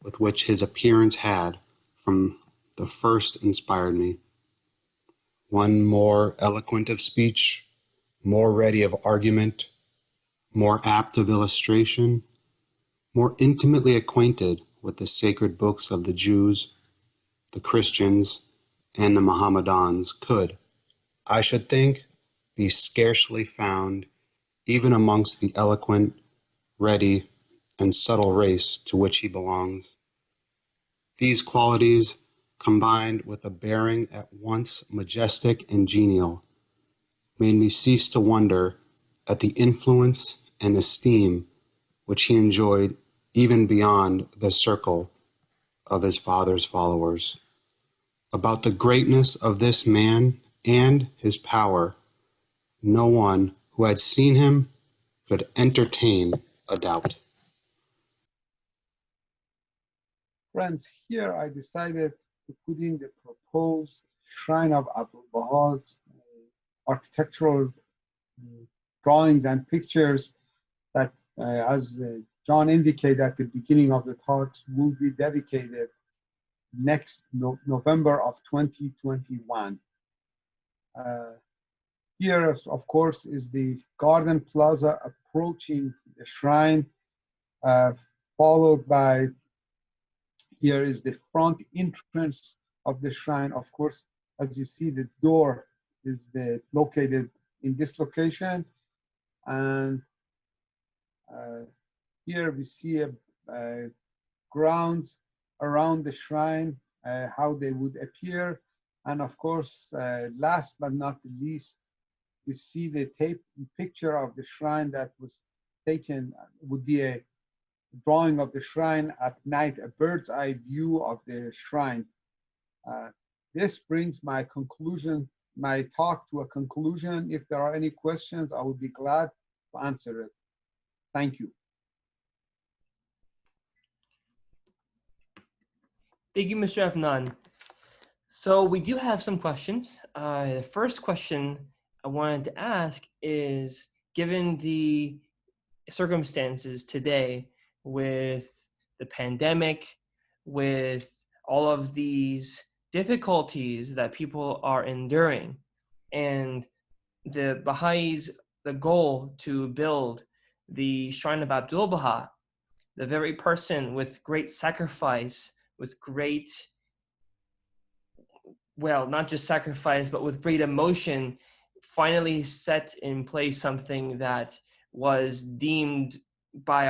with which his appearance had from the first inspired me. One more eloquent of speech, more ready of argument, more apt of illustration, more intimately acquainted with the sacred books of the Jews, the Christians, and the Mohammedans could, I should think, be scarcely found even amongst the eloquent, ready, and subtle race to which he belongs. These qualities, combined with a bearing at once majestic and genial, made me cease to wonder at the influence and esteem which he enjoyed even beyond the circle of his father's followers. About the greatness of this man and his power, no one who had seen him could entertain a doubt. Friends, here I decided to put in the proposed shrine of Abdu'l-Bahá's architectural drawings and pictures that, as John indicated at the beginning of the talks, will be dedicated next November of 2021. Here, of course, is the garden plaza approaching the shrine. followed by, here is the front entrance of the shrine. Of course, as you see, the door is located in this location. And here we see grounds around the shrine, how they would appear. And of course, last but not the least, you see the picture of the shrine that was taken, would be a drawing of the shrine at night, a bird's eye view of the shrine. This brings my talk to a conclusion. If there are any questions, I would be glad to answer it. Thank you. Thank you, Mr. Afnan. So we do have some questions. The first question I wanted to ask is, given the circumstances today with the pandemic, with all of these difficulties that people are enduring, and the Baha'is, the goal to build the shrine of Abdu'l-Bahá, the very person with great sacrifice, with great, well, not just sacrifice, but with great emotion, finally set in place something that was deemed by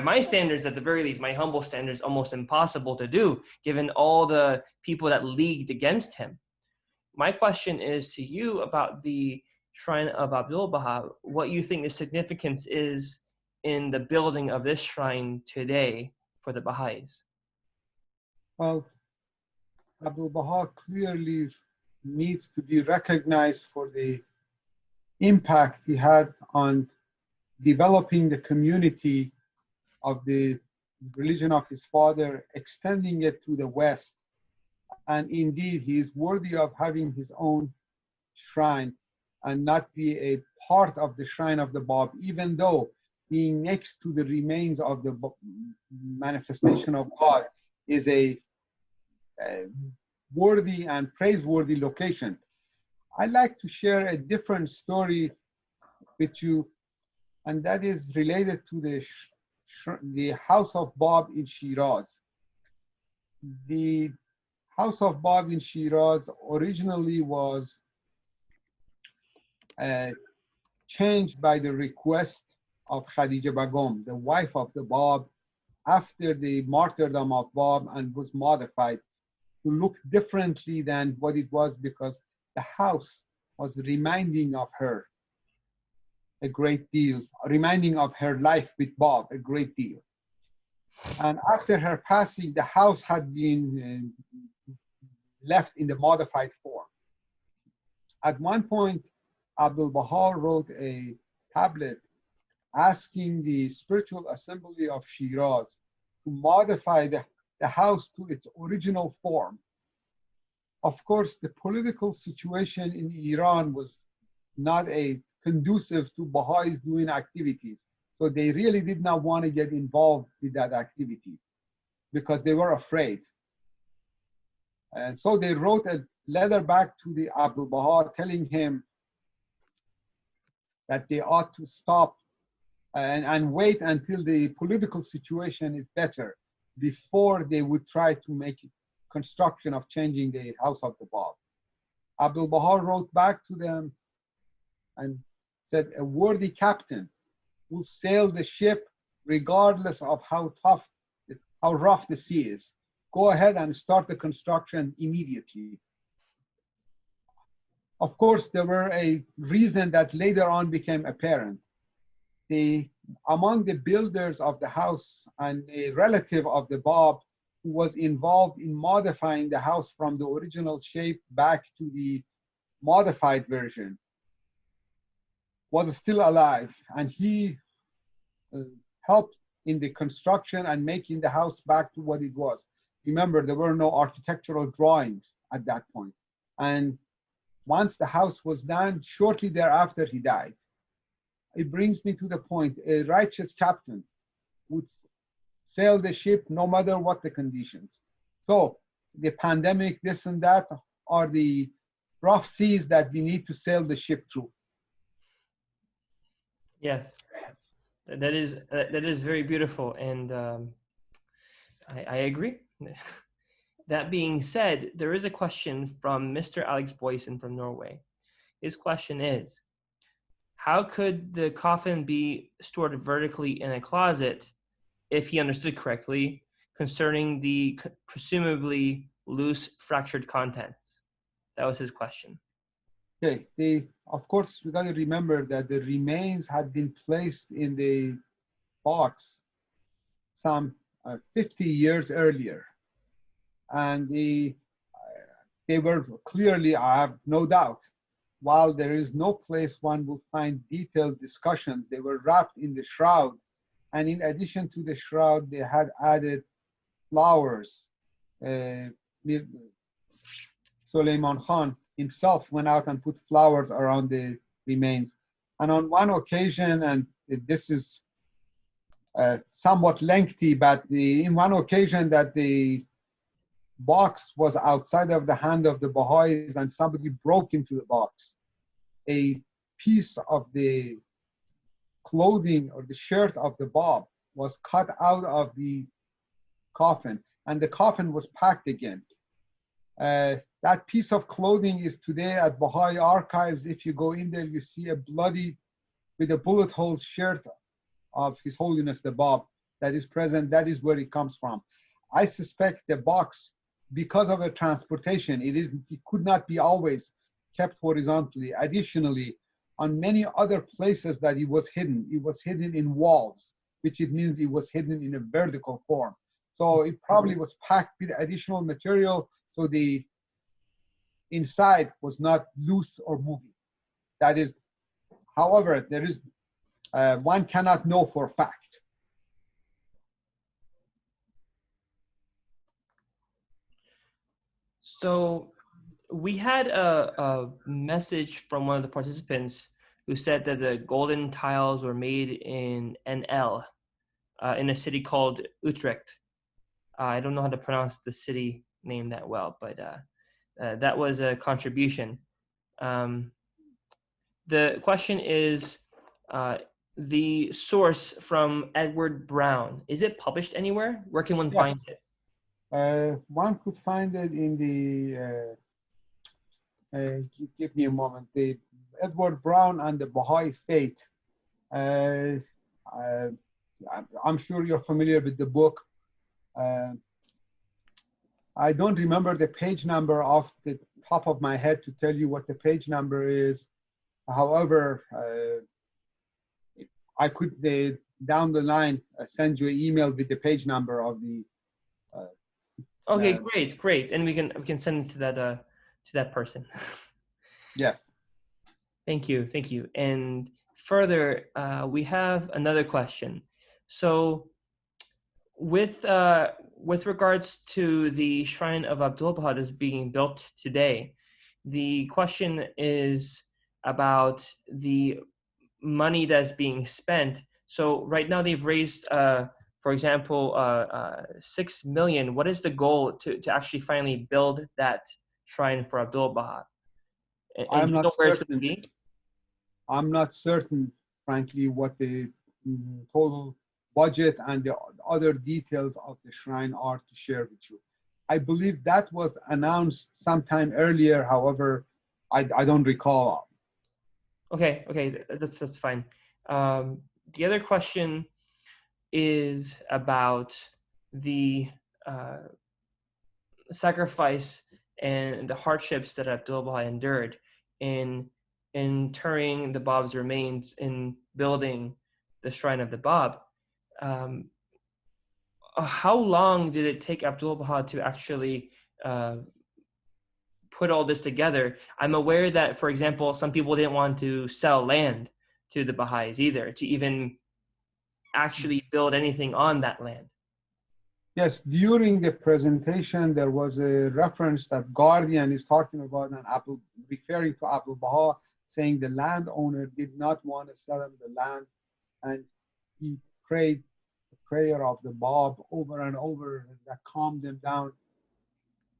my standards, at the very least, my humble standards, almost impossible to do, given all the people that leagued against him. My question is to you about the shrine of Abdu'l-Bahá, what you think the significance is in the building of this shrine today for the Baha'is. Well, Abdu'l-Bahá clearly needs to be recognized for the impact he had on developing the community of the religion of his father, extending it to the West. And indeed, he is worthy of having his own shrine and not be a part of the shrine of the Bab, even though being next to the remains of the manifestation of God is a worthy and praiseworthy location. I'd like to share a different story with you, and that is related to the House of Bab in Shiraz. The House of Bab in Shiraz originally was changed by the request of Khadija Begum, the wife of the Bab, after the martyrdom of Bab, and was modified to look differently than what it was, because the house was reminding of her a great deal, reminding of her life with Bab a great deal. And after her passing, the house had been left in the modified form. At one point, Abdu'l-Bahá wrote a tablet asking the spiritual assembly of Shiraz to modify the house to its original form. Of course, the political situation in Iran was not conducive to Baha'is doing activities. So they really did not want to get involved with that activity because they were afraid. And so they wrote a letter back to the Abdu'l-Bahá telling him that they ought to stop and wait until the political situation is better before they would try to make construction of changing the house of the Bab. Abdu'l-Bahá wrote back to them and said, a worthy captain will sail the ship regardless of how rough the sea is. Go ahead and start the construction immediately. Of course, there were a reason that later on became apparent. Among the builders of the house and a relative of the Bab who was involved in modifying the house from the original shape back to the modified version was still alive, and he helped in the construction and making the house back to what it was. Remember, there were no architectural drawings at that point. And once the house was done, shortly thereafter, he died. It brings me to the point, a righteous captain would sail the ship no matter what the conditions. So the pandemic, this and that, are the rough seas that we need to sail the ship through. Yes, That is very beautiful, and I agree. That being said, there is a question from Mr. Alex Boyson from Norway. His question is, how could the coffin be stored vertically in a closet, if he understood correctly, concerning the presumably loose fractured contents? That was his question. Okay, of course, we got to remember that the remains had been placed in the box some 50 years earlier. And they were clearly, I have no doubt, while there is no place one will find detailed discussions, they were wrapped in the shroud. And in addition to the shroud, they had added flowers. Suleiman Khan himself went out and put flowers around the remains. And on one occasion, and this is somewhat lengthy, but in one occasion that the box was outside of the hand of the Baha'is and somebody broke into the box, a piece of the clothing or the shirt of the Bab was cut out of the coffin, and the coffin was packed again. That piece of clothing is today at Baha'i archives. If you go in there, you see a bloody, with a bullet hole shirt of His Holiness the Bab that is present. That is where it comes from. I suspect the box, because of the transportation, it could not be always kept horizontally. Additionally, on many other places that it was hidden in walls, which it means it was hidden in a vertical form. So it probably was packed with additional material, so the inside was not loose or moving. That is, however, there is one cannot know for a fact. So we had a message from one of the participants who said that the golden tiles were made in NL, in a city called Utrecht. I don't know how to pronounce the city name that well, but that was a contribution. The question is, the source from Edward Brown, is it published anywhere? Where can one find it? One could find it in the, give me a moment, the Edward Brown and the Baha'i Faith. I'm sure you're familiar with the book. I don't remember the page number off the top of my head to tell you what the page number is. However, I could, down the line, send you an email with the page number of the. Okay, great, and we can send it to that person. Yes. Thank you. And further, we have another question. So, with regards to the shrine of Abdu'l-Bahá that's being built today, the question is about the money that's being spent. So right now they've raised, for example, 6 million. What is the goal to actually finally build that shrine for Abdu'l-Bahá? I'm not certain. I'm not certain, frankly, what the total budget and the other details of the shrine are to share with you. I believe that was announced sometime earlier. However, I don't recall. Okay, that's fine. The other question is about the sacrifice and the hardships that Abdu'l-Bahá endured in interring the Bab's remains, in building the shrine of the Bab. How long did it take Abdu'l-Bahá to actually put all this together? I'm aware that, for example, some people didn't want to sell land to the Baha'is either, to even actually build anything on that land. Yes, during the presentation, there was a reference that Guardian is talking about, and referring to Abdu'l-Bahá, saying the landowner did not want to sell him the land, and he prayed the prayer of the Bab over and over, and that calmed him down.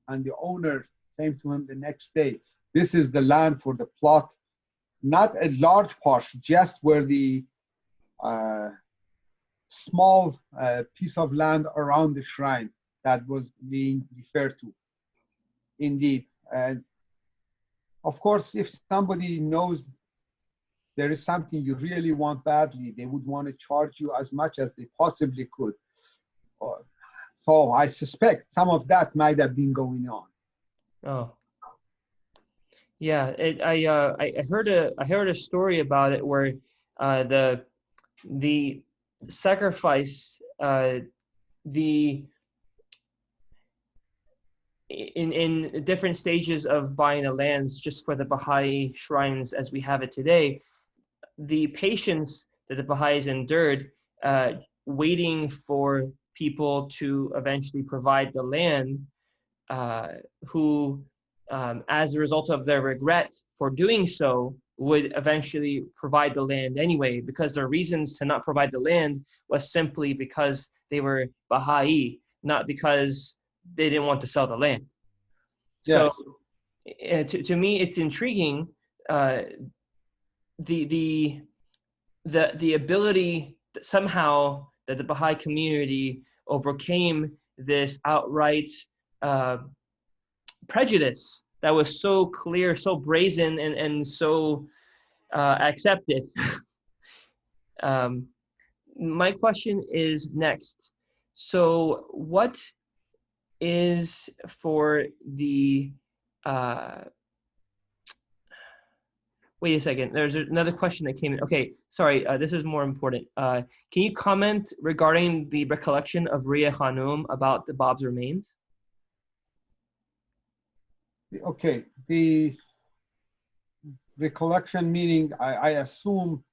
And the owner came to him the next day. This is the land for the plot, not a large portion, just where the small piece of land around the shrine that was being referred to. Indeed. And of course, if somebody knows there is something you really want badly, they would want to charge you as much as they possibly could. So I suspect some of that might have been going on. Oh, yeah. I heard a story about it where the sacrifice in different stages of buying the lands just for the Baha'i shrines as we have it today, the patience that the Baha'is endured, waiting for people to eventually provide the land, who, as a result of their regret for doing so, would eventually provide the land anyway, because their reasons to not provide the land was simply because they were Baha'i, not because they didn't want to sell the land. Yes. So to me, it's intriguing, the ability that somehow that the Baha'i community overcame this outright prejudice that was so clear, so brazen, and so accepted. My question is next. So what is for the wait a second, there's another question that came in. Okay, sorry, this is more important. Can you comment regarding the recollection of Rhea Khanum about the Bab's remains? Okay, the recollection meaning, I assume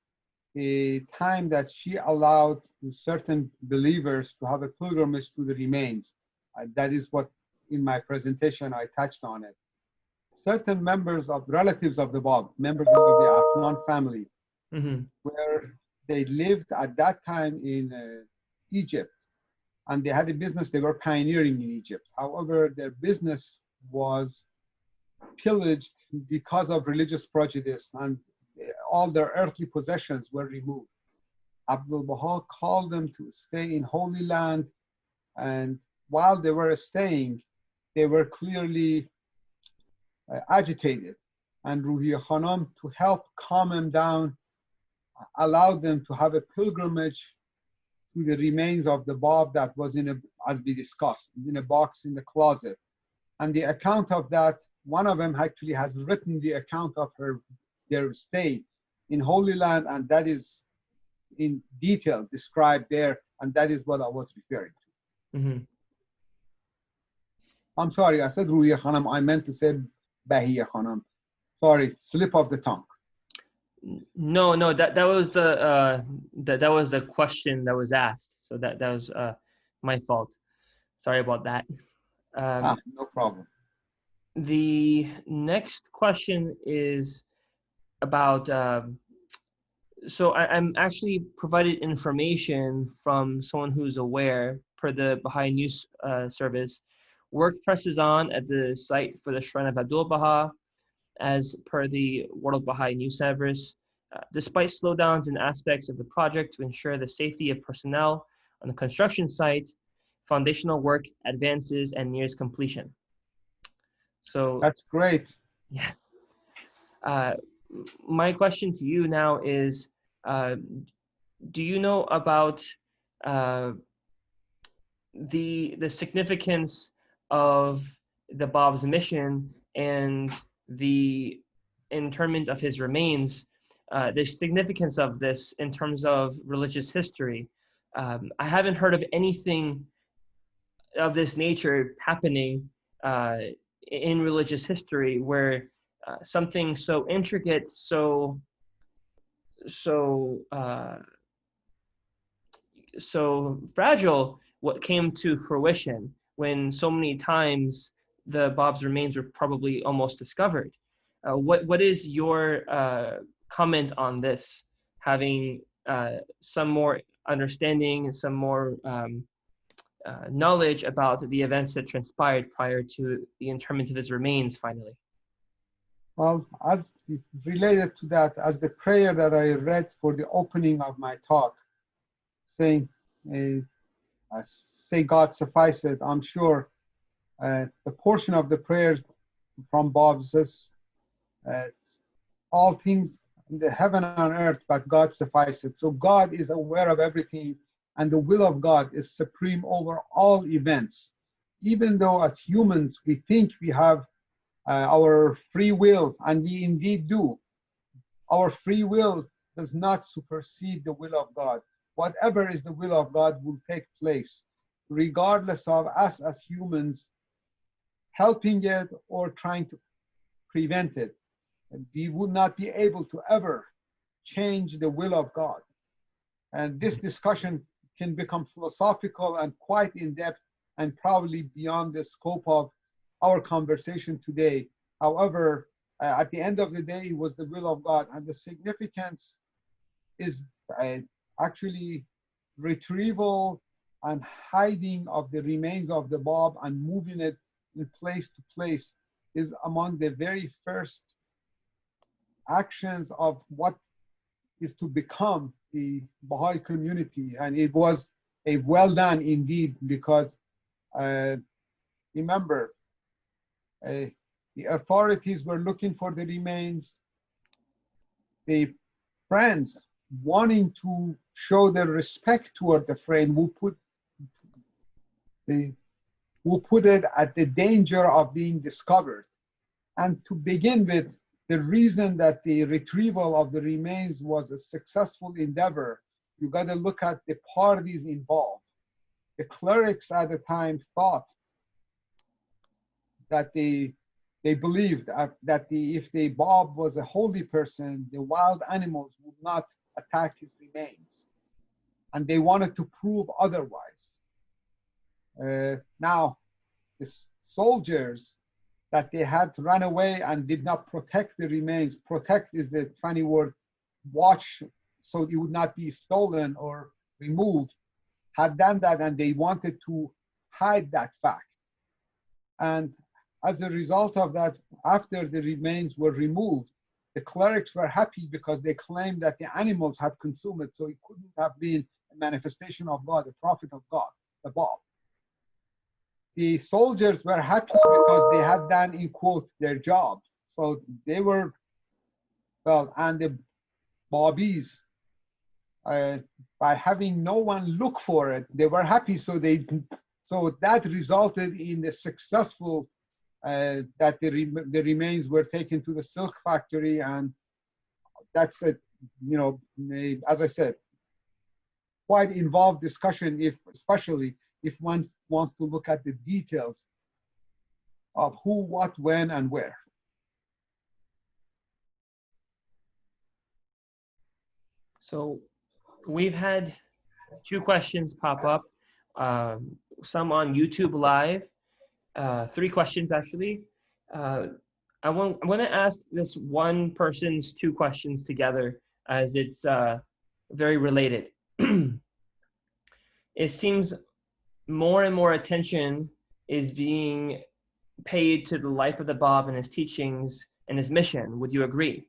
the time that she allowed certain believers to have a pilgrimage to the remains. That is what in my presentation I touched on it. Certain members of relatives of the Bab, members of the Afnan family, where they lived at that time in Egypt, and they had a business, they were pioneering in Egypt. However, their business was pillaged because of religious prejudice, and all their earthly possessions were removed. Abdu'l-Bahá called them to stay in Holy Land, and while they were staying, they were clearly agitated. And Ruhiya Khanum, to help calm them down, allowed them to have a pilgrimage to the remains of the Bab that was in a, as we discussed, in a box in the closet. And the account of that, one of them actually has written the account of their stay in Holy Land, and that is in detail described there, and that is what I was referring to. I'm sorry, I said Ruhiya Khanum, I meant to say Baha'í Khanum. Sorry, slip of the tongue. No, that was that was the question that was asked. So that was my fault. Sorry about that. No problem. The next question is about. So I'm actually provided information from someone who's aware, per the Baha'i News Service. Work presses on at the site for the shrine of Abdu'l-Bahá, as per the World Baha'i News Service. Despite slowdowns in aspects of the project to ensure the safety of personnel on the construction site, foundational work advances and nears completion. So that's great. Yes. My question to you now is, do you know about the significance of the Bab's mission and the interment of his remains, the significance of this in terms of religious history? I haven't heard of anything of this nature happening in religious history, where something so intricate, so fragile, what came to fruition when so many times the Bab's remains were probably almost discovered. What is your comment on this, having some more understanding and some more knowledge about the events that transpired prior to the interment of his remains finally? Well, as related to that, as the prayer that I read for the opening of my talk, saying, say God suffice it, I'm sure the portion of the prayers from Bob says, all things in the heaven and earth, but God suffice it. So God is aware of everything, and the will of God is supreme over all events. Even though as humans, we think we have our free will, and we indeed do, our free will does not supersede the will of God. Whatever is the will of God will take place, regardless of us as humans helping it or trying to prevent it. And we would not be able to ever change the will of God. And this discussion can become philosophical and quite in-depth and probably beyond the scope of our conversation today. However, at the end of the day, it was the will of God, and the significance is actually retrieval and hiding of the remains of the Bab and moving it in place to place is among the very first actions of what is to become the Baha'i community. And it was a well done indeed, because remember, the authorities were looking for the remains. The friends wanting to show their respect toward the friend who put it at the danger of being discovered. And to begin with, the reason that the retrieval of the remains was a successful endeavor, you got to look at the parties involved. The clerics at the time thought that they believed that if the Bab was a holy person, the wild animals would not attack his remains. And they wanted to prove otherwise. Now, the soldiers that they had to run away and did not protect the remains. Protect is a funny word. Watch so it would not be stolen or removed. Had done that, and they wanted to hide that fact. And as a result of that, after the remains were removed, the clerics were happy because they claimed that the animals had consumed it, so it couldn't have been a manifestation of God, a prophet of God, the Bab. The soldiers were happy because they had done, in quotes, their job. So they were, well, and the Babis, by having no one look for it, they were happy. So that resulted in the successful, that the remains were taken to the silk factory. And that's a, as I said, quite involved discussion, especially if one wants to look at the details of who, what, when, and where. So we've had two questions pop up, some on YouTube Live, 3 questions actually. I'm going to ask this one person's 2 questions together, as it's very related. It seems more and more attention is being paid to the life of the Bab and his teachings and his mission. Would you agree?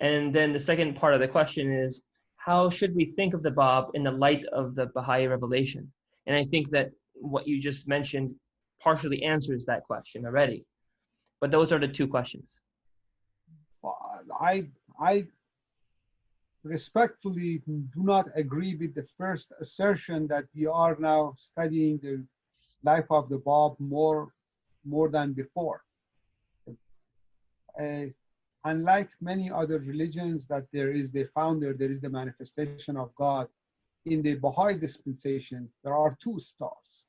And then the second part of the question is, how should we think of the Bab in the light of the Baha'i revelation? And I think that what you just mentioned partially answers that question already. But those are the 2 questions. I respectfully do not agree with the first assertion that we are now studying the life of the Bab more than before. Unlike many other religions, that there is the founder, there is the manifestation of God. In the Baha'i dispensation, there are 2 stars.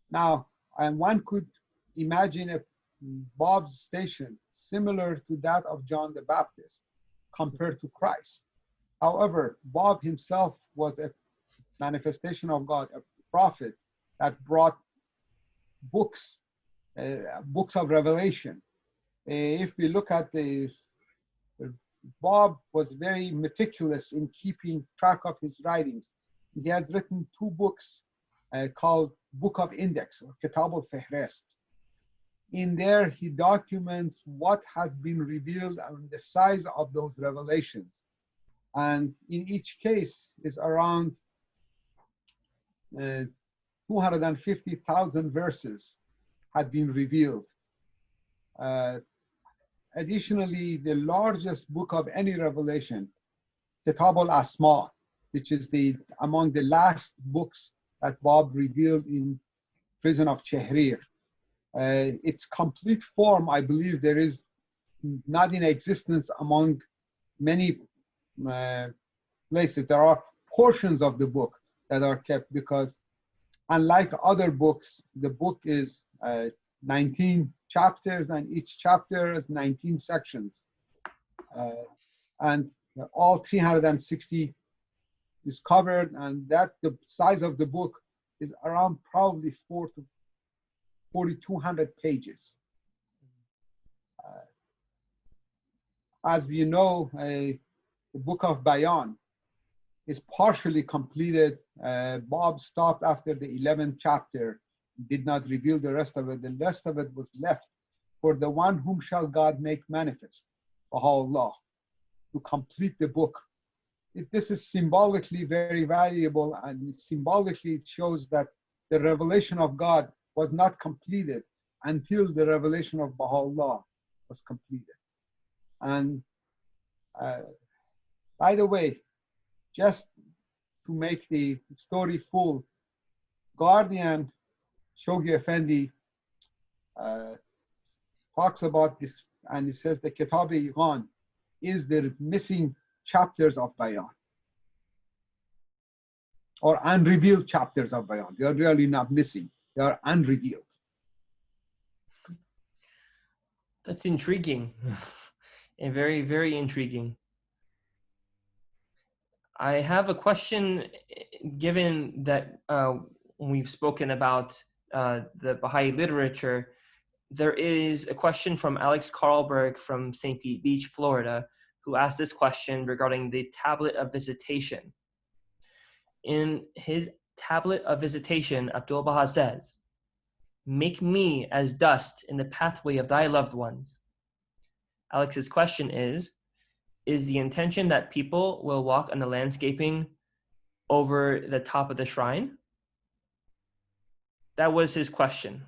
Now, and one could imagine a Bab's station similar to that of John the Baptist compared to Christ. However, Bab himself was a manifestation of God, a prophet that brought books of revelation. If we look at the Bab was very meticulous in keeping track of his writings. He has written 2 books called Book of Index, or Kitab al-Fihrist. In there, he documents what has been revealed and the size of those revelations. And in each case is around 250,000 verses had been revealed. Additionally, the largest book of any revelation, Kitab al-Asma, which is among the last books that Bob revealed in prison of Chehrir. Its complete form, I believe, there is not in existence among many places. There are portions of the book that are kept because, unlike other books, the book is 19 chapters, and each chapter is 19 sections. And all 360 is covered, and that the size of the book is around probably 4,200 pages. As we know, the book of Bayan is partially completed. Bob stopped after the 11th chapter, did not reveal the rest of it. The rest of it was left for the one whom shall God make manifest, Baha'u'llah, to complete the book. This is symbolically very valuable, and symbolically it shows that the revelation of God was not completed until the revelation of Baha'u'llah was completed. And by the way, just to make the story full, Guardian Shoghi Effendi talks about this, and he says the Kitab-i-Iqan is the missing chapters of Bayan, or unrevealed chapters of Bayan. They are really not missing, they are unrevealed. That's intriguing. And very, very intriguing. I have a question, given that we've spoken about the Baha'i literature. There is a question from Alex Carlberg from St. Pete Beach, Florida, who asked this question regarding the Tablet of Visitation. In his Tablet of Visitation, Abdu'l-Bahá says, "Make me as dust in the pathway of thy loved ones." Alex's question is the intention that people will walk on the landscaping over the top of the shrine? That was his question.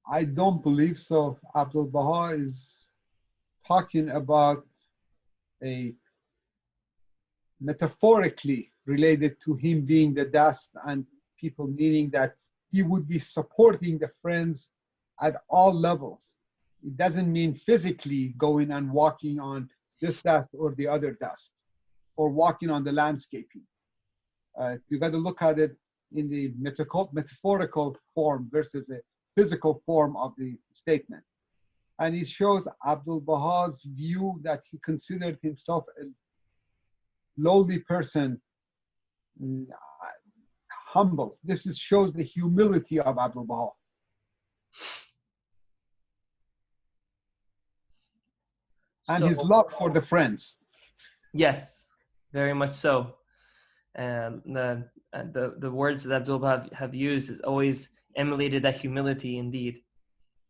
I don't believe so. Abdu'l-Bahá is talking about a metaphorically related to him being the dust, and people meaning that he would be supporting the friends at all levels. It doesn't mean physically going and walking on this dust or the other dust, or walking on the landscaping. You got to look at it in the metaphorical form versus a physical form of the statement. And it shows Abdu'l-Bahā's view that he considered himself a lowly person, humble. Shows the humility of Abdu'l-Bahá. And his love for the friends. Yes, very much so. The words that Abdu'l-Bahá have used has always emulated that humility indeed.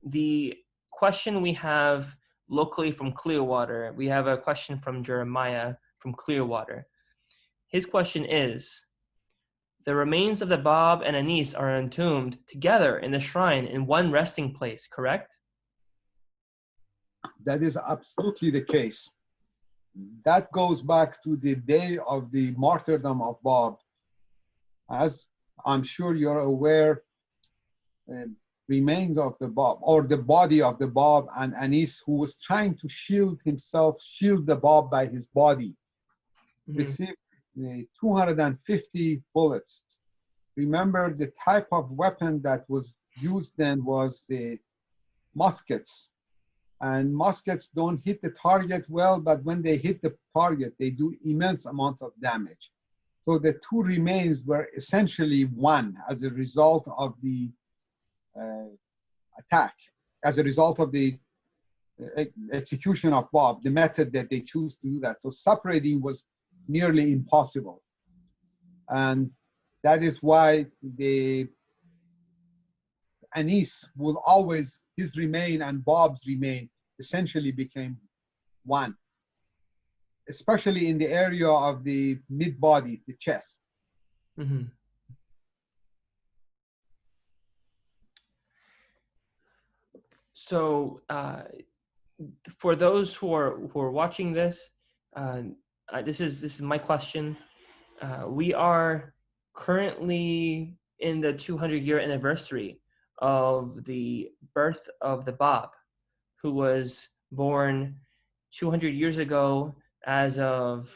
The question we have locally from Clearwater, we have a question from Jeremiah from Clearwater. His question is, the remains of the Bab and Anis are entombed together in the shrine in one resting place, correct? That is absolutely the case. That goes back to the day of the martyrdom of Bab. As I'm sure you're aware, remains of the Bab, or the body of the Bab and Anis, who was trying to shield the Bab by his body, received 250 bullets. Remember, the type of weapon that was used then was the muskets. And muskets don't hit the target well, but when they hit the target, they do immense amounts of damage. So the two remains were essentially one as a result of the attack, as a result of the execution of Bab, the method that they choose to do that. So separating was nearly impossible. And that is why the Anis will always, his remain and Bab's remain essentially became one, especially in the area of the mid-body, the chest. Mm-hmm. So for those who are watching this, this is my question. We are currently in the 200-year anniversary of the birth of the Bab, who was born 200 years ago as of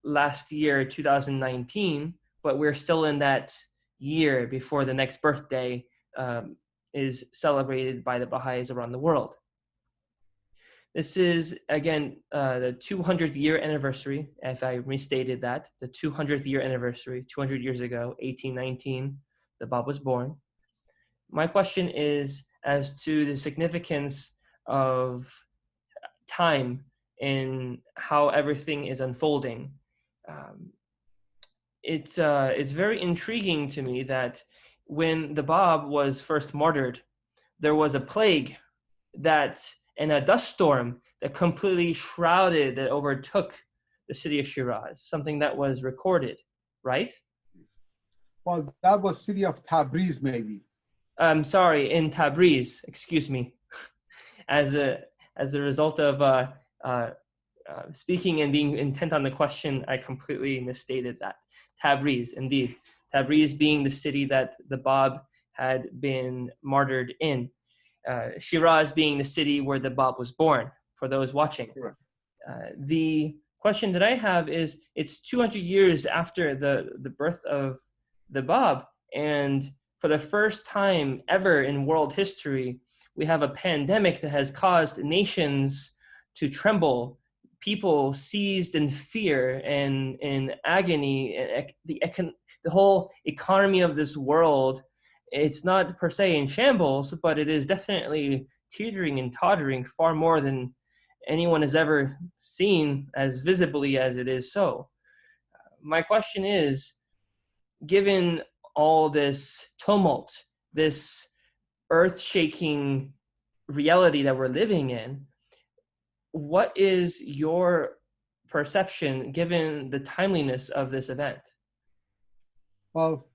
last year, 2019, but we're still in that year before the next birthday is celebrated by the Baha'is around the world. This is, again, the 200th year anniversary, if I restated that, the 200th year anniversary, 200 years ago, 1819, the Bab was born. My question is as to the significance of time in how everything is unfolding. It's very intriguing to me that when the Bab was first martyred, there was a plague and a dust storm that completely shrouded, that overtook the city of Shiraz, something that was recorded, right? Well, that was city of Tabriz, maybe. Sorry, in Tabriz, excuse me. As a result of speaking and being intent on the question, I completely misstated that. Tabriz, indeed. Tabriz being the city that the Bab had been martyred in. Shiraz being the city where the Bab was born, for those watching. The question that I have is, it's 200 years after the birth of the Bab, and for the first time ever in world history, we have a pandemic that has caused nations to tremble, people seized in fear and in agony. The whole economy of this world, it's not per se in shambles, but it is definitely teetering and tottering far more than anyone has ever seen, as visibly as it is so. My question is, given all this tumult, this earth-shaking reality that we're living in, what is your perception given the timeliness of this event? Well,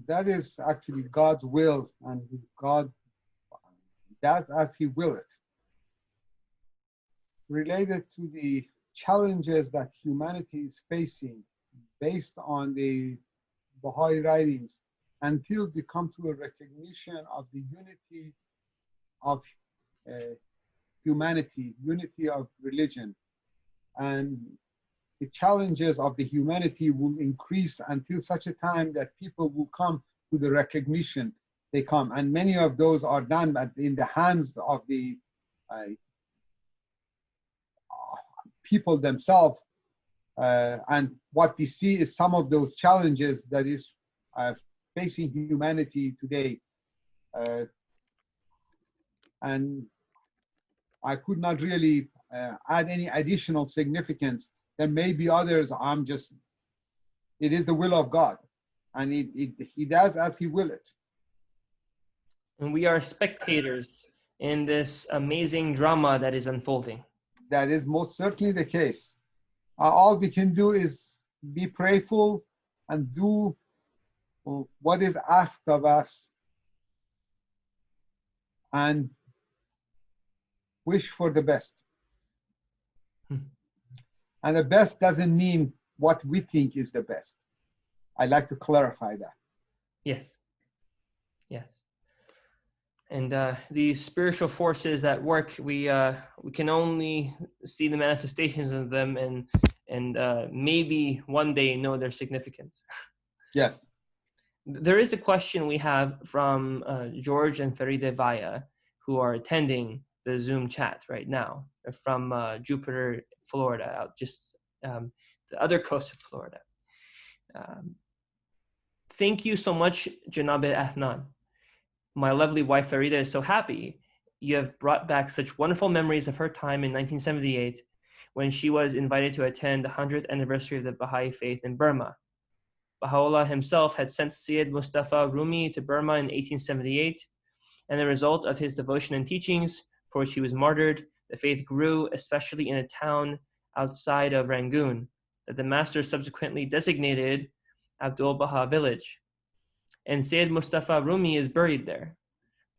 that is actually God's will, and God does as He will it. Related to the challenges that humanity is facing based on the Baha'i writings, until we come to a recognition of the unity of humanity, unity of religion, and the challenges of the humanity will increase until such a time that people will come to the recognition they come. And many of those are done in the hands of the people themselves. And what we see is some of those challenges that is facing humanity today. And I could not really add any additional significance. There may be others. It is the will of God, and He does as He will it. And we are spectators in this amazing drama that is unfolding. That is most certainly the case. All we can do is be prayerful and do what is asked of us, and wish for the best. And the best doesn't mean what we think is the best. I like to clarify that. Yes. Yes. And these spiritual forces at work, we can only see the manifestations of them, and maybe one day know their significance. Yes. There is a question we have from George and Farida Vaya, who are attending the Zoom chat right now. They're from Jupiter, Florida, out just the other coast of Florida. Thank you so much, Janab Afnan. My lovely wife Farida is so happy you have brought back such wonderful memories of her time in 1978 when she was invited to attend the 100th anniversary of the Baha'i faith in Burma. Baha'u'llah himself had sent Sayyid Mustafa Rumi to Burma in 1878, and the result of his devotion and teachings, for which he was martyred, the faith grew, especially in a town outside of Rangoon, that the master subsequently designated Abdu'l-Bahá village. And Sayyid Mustafa Rumi is buried there.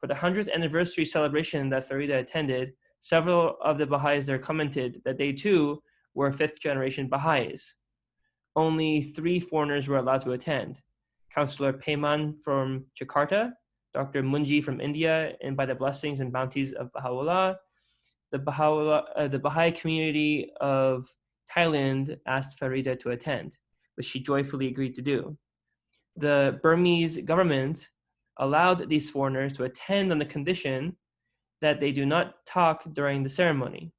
For the 100th anniversary celebration that Farida attended, several of the Baha'is there commented that they too were 5th generation Baha'is. Only 3 foreigners were allowed to attend. Councillor Payman from Jakarta, Dr. Munji from India, and by the blessings and bounties of Baha'u'llah, the Baha'i community of Thailand asked Farida to attend, which she joyfully agreed to do. The Burmese government allowed these foreigners to attend on the condition that they do not talk during the ceremony.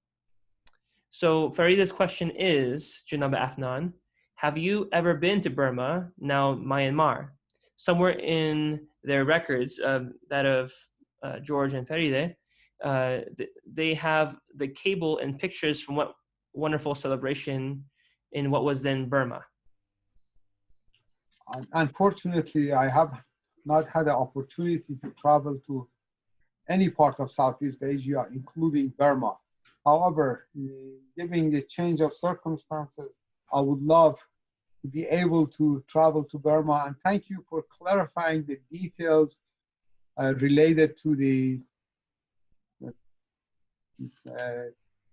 So Farida's question is, Janab Afnan, have you ever been to Burma, now Myanmar? Somewhere in their records, that of George and Faride, they have the cable and pictures from what wonderful celebration in what was then Burma. Unfortunately, I have not had the opportunity to travel to any part of Southeast Asia, including Burma. However, given the change of circumstances, I would love to be able to travel to Burma. And thank you for clarifying the details related to the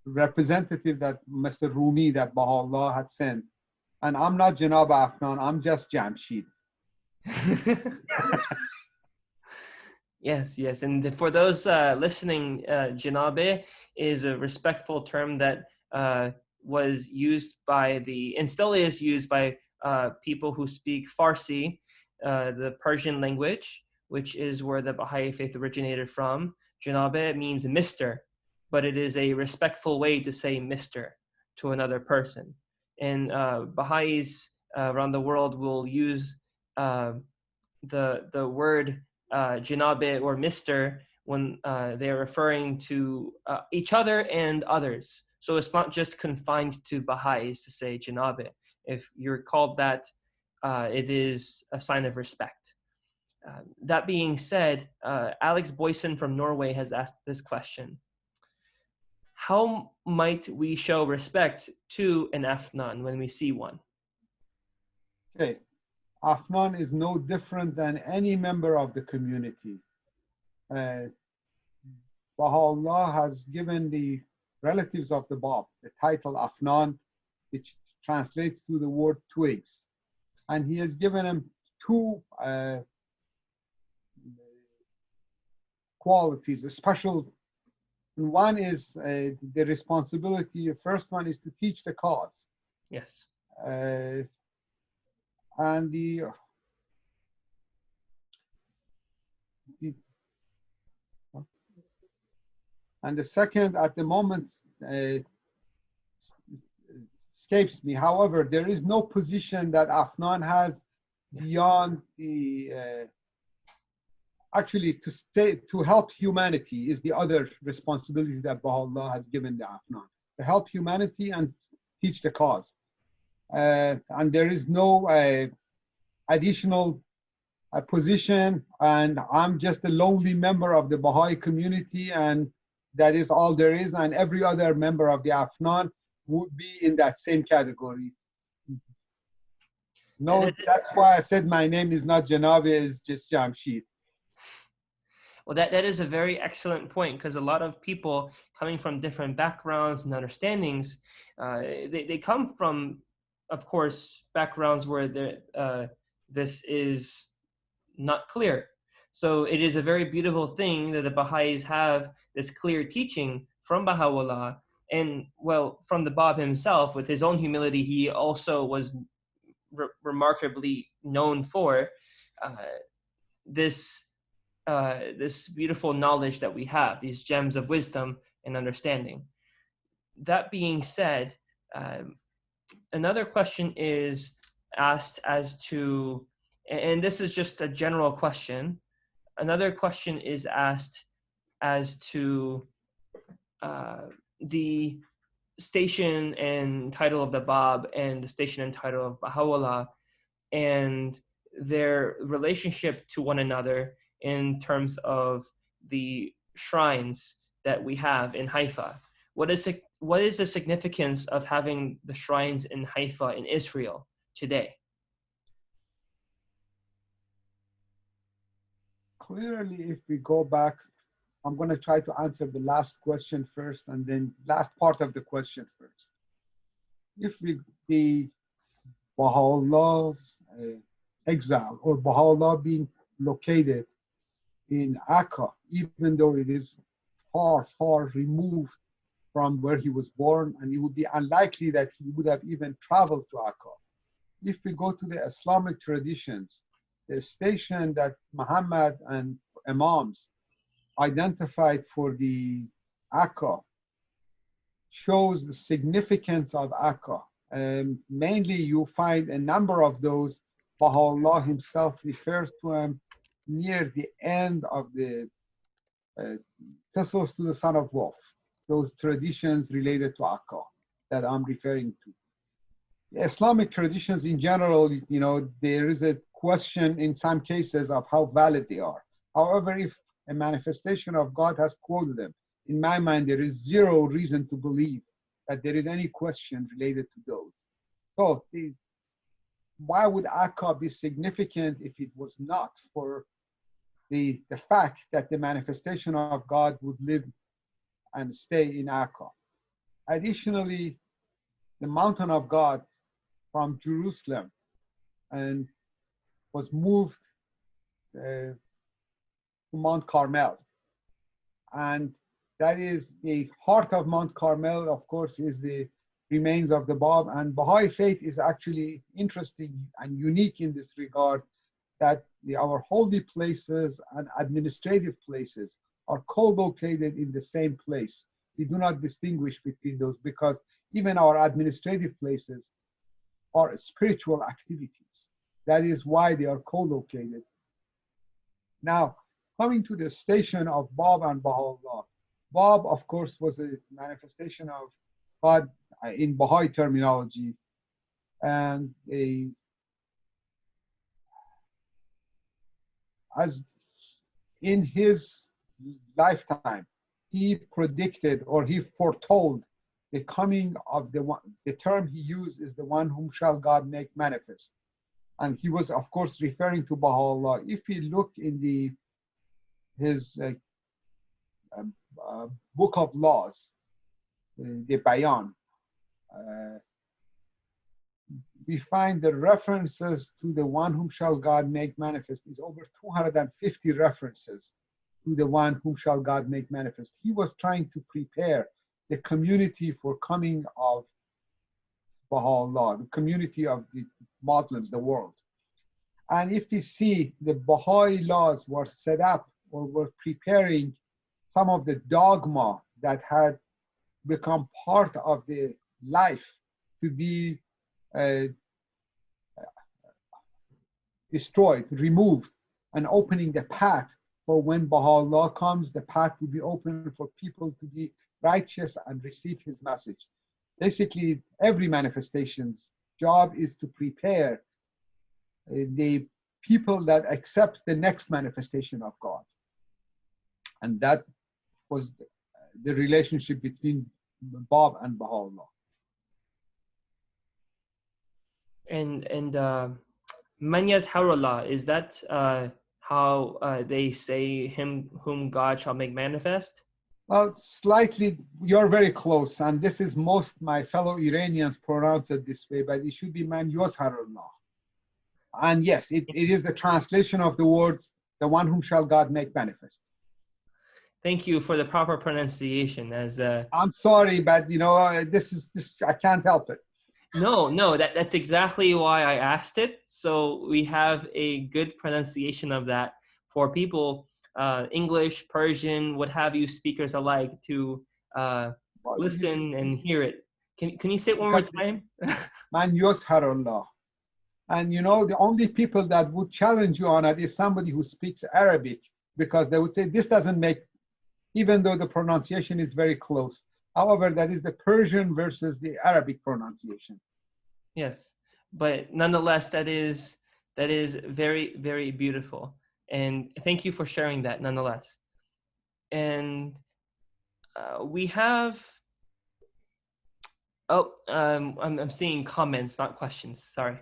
representative that Mr. Rumi, that Baha'u'llah had sent. And I'm not Janab Afnan, I'm just Jamshid. Yes, yes. And for those listening, Janabe is a respectful term that was used by and still is used by people who speak Farsi, the Persian language, which is where the Baha'i faith originated from. Janabe means Mr., but it is a respectful way to say Mr. to another person. And Baha'is around the world will use the word Janabe or Mr. when they're referring to each other and others. So it's not just confined to Baha'is to say Janabe. If you're called that, it is a sign of respect. That being said, Alex Boyson from Norway has asked this question. How might we show respect to an Afnan when we see one? Okay. Afnan is no different than any member of the community. Baha'u'llah has given the relatives of the Bab the title Afnan, which translates to the word twigs. And he has given them 2 qualities, a special. One is the responsibility. The first one is to teach the cause. Yes. And the second, at the moment, escapes me. However, there is no position that Afnan has beyond the actually to help humanity is the other responsibility that Baha'u'llah has given the Afnan, to help humanity and teach the cause. And there is no additional position, and I'm just a lonely member of the Baha'i community, and that is all there is, and every other member of the Afnan would be in that same category. No, that's why I said my name is not Janabe, it's just Jamshid. Well, that is a very excellent point, because a lot of people coming from different backgrounds and understandings, they come from, of course, backgrounds where this is not clear. So it is a very beautiful thing that the Baha'is have this clear teaching from Baha'u'llah, and well, from the Bab himself, with his own humility, he also was remarkably known for this beautiful knowledge that we have, these gems of wisdom and understanding. That being said, another question is asked as to, and this is just a general question, another question is asked as to the station and title of the Bab and the station and title of Baha'u'llah and their relationship to one another in terms of the shrines that we have in Haifa. What is the significance of having the shrines in Haifa in Israel today? clearly, if we go back, I'm going to try to answer the last question first and then last part of the question first. If the Baha'u'llah's exile or Baha'u'llah being located in Akka, even though it is far, far removed from where he was born, and it would be unlikely that he would have even traveled to Akka. If we go to the Islamic traditions, the station that Muhammad and Imams identified for the Akka shows the significance of Akka. Mainly, you find a number of those. Baha'u'llah himself refers to them near the end of the epistles to the son of Wolf, those traditions related to Akka that I'm referring to. The Islamic traditions in general, you know, there is a question in some cases of how valid they are. However, if a manifestation of God has quoted them, in my mind, there is zero reason to believe that there is any question related to those. So why would Akka be significant if it was not for the fact that the manifestation of God would live and stay in Akka? Additionally, the mountain of God from Jerusalem and was moved to Mount Carmel. And that is the heart of Mount Carmel, of course, is the remains of the Bab. And Baha'i faith is actually interesting and unique in this regard, that our holy places and administrative places are co-located in the same place. We do not distinguish between those because even our administrative places are spiritual activities. That is why they are co-located. Now, coming to the station of Bab and Baha'u'llah. Bab, of course, was a manifestation of God in Baha'i terminology, and as in his lifetime, he predicted or he foretold the coming of the one. The term he used is the one whom shall God make manifest, and he was, of course, referring to Baha'u'llah. If we look in his book of laws, the Bayan, we find the references to the one whom shall God make manifest is over 250 references to the one whom shall God make manifest. He was trying to prepare the community for coming of Baha'u'llah, the community of the Muslims, the world. And if we see the Baha'i laws were set up or were preparing some of the dogma that had become part of the life to be destroyed, removed, and opening the path for when Baha'u'llah comes, the path will be open for people to be righteous and receive his message. Basically, every manifestation's job is to prepare the people that accept the next manifestation of God. And that was the relationship between Bab and Baha'u'llah. And Man Yazharullah, is that how they say him whom God shall make manifest? Well, slightly, you're very close, and this is most my fellow Iranians pronounce it this way, but it should be Man Yazharullah. And yes, it is the translation of the words, the one whom shall God make manifest. Thank you for the proper pronunciation. As I'm sorry, but you know, this I can't help it. No, that's exactly why I asked it. So we have a good pronunciation of that for people, English, Persian, what have you, speakers alike, to listen and hear it. Can you say it one more time? Man Yazharullah. And you know, the only people that would challenge you on it is somebody who speaks Arabic, because they would say this doesn't make, even though the pronunciation is very close. However, that is the Persian versus the Arabic pronunciation. Yes, but nonetheless, that is very, very beautiful. And thank you for sharing that nonetheless. And we have, I'm seeing comments, not questions, sorry.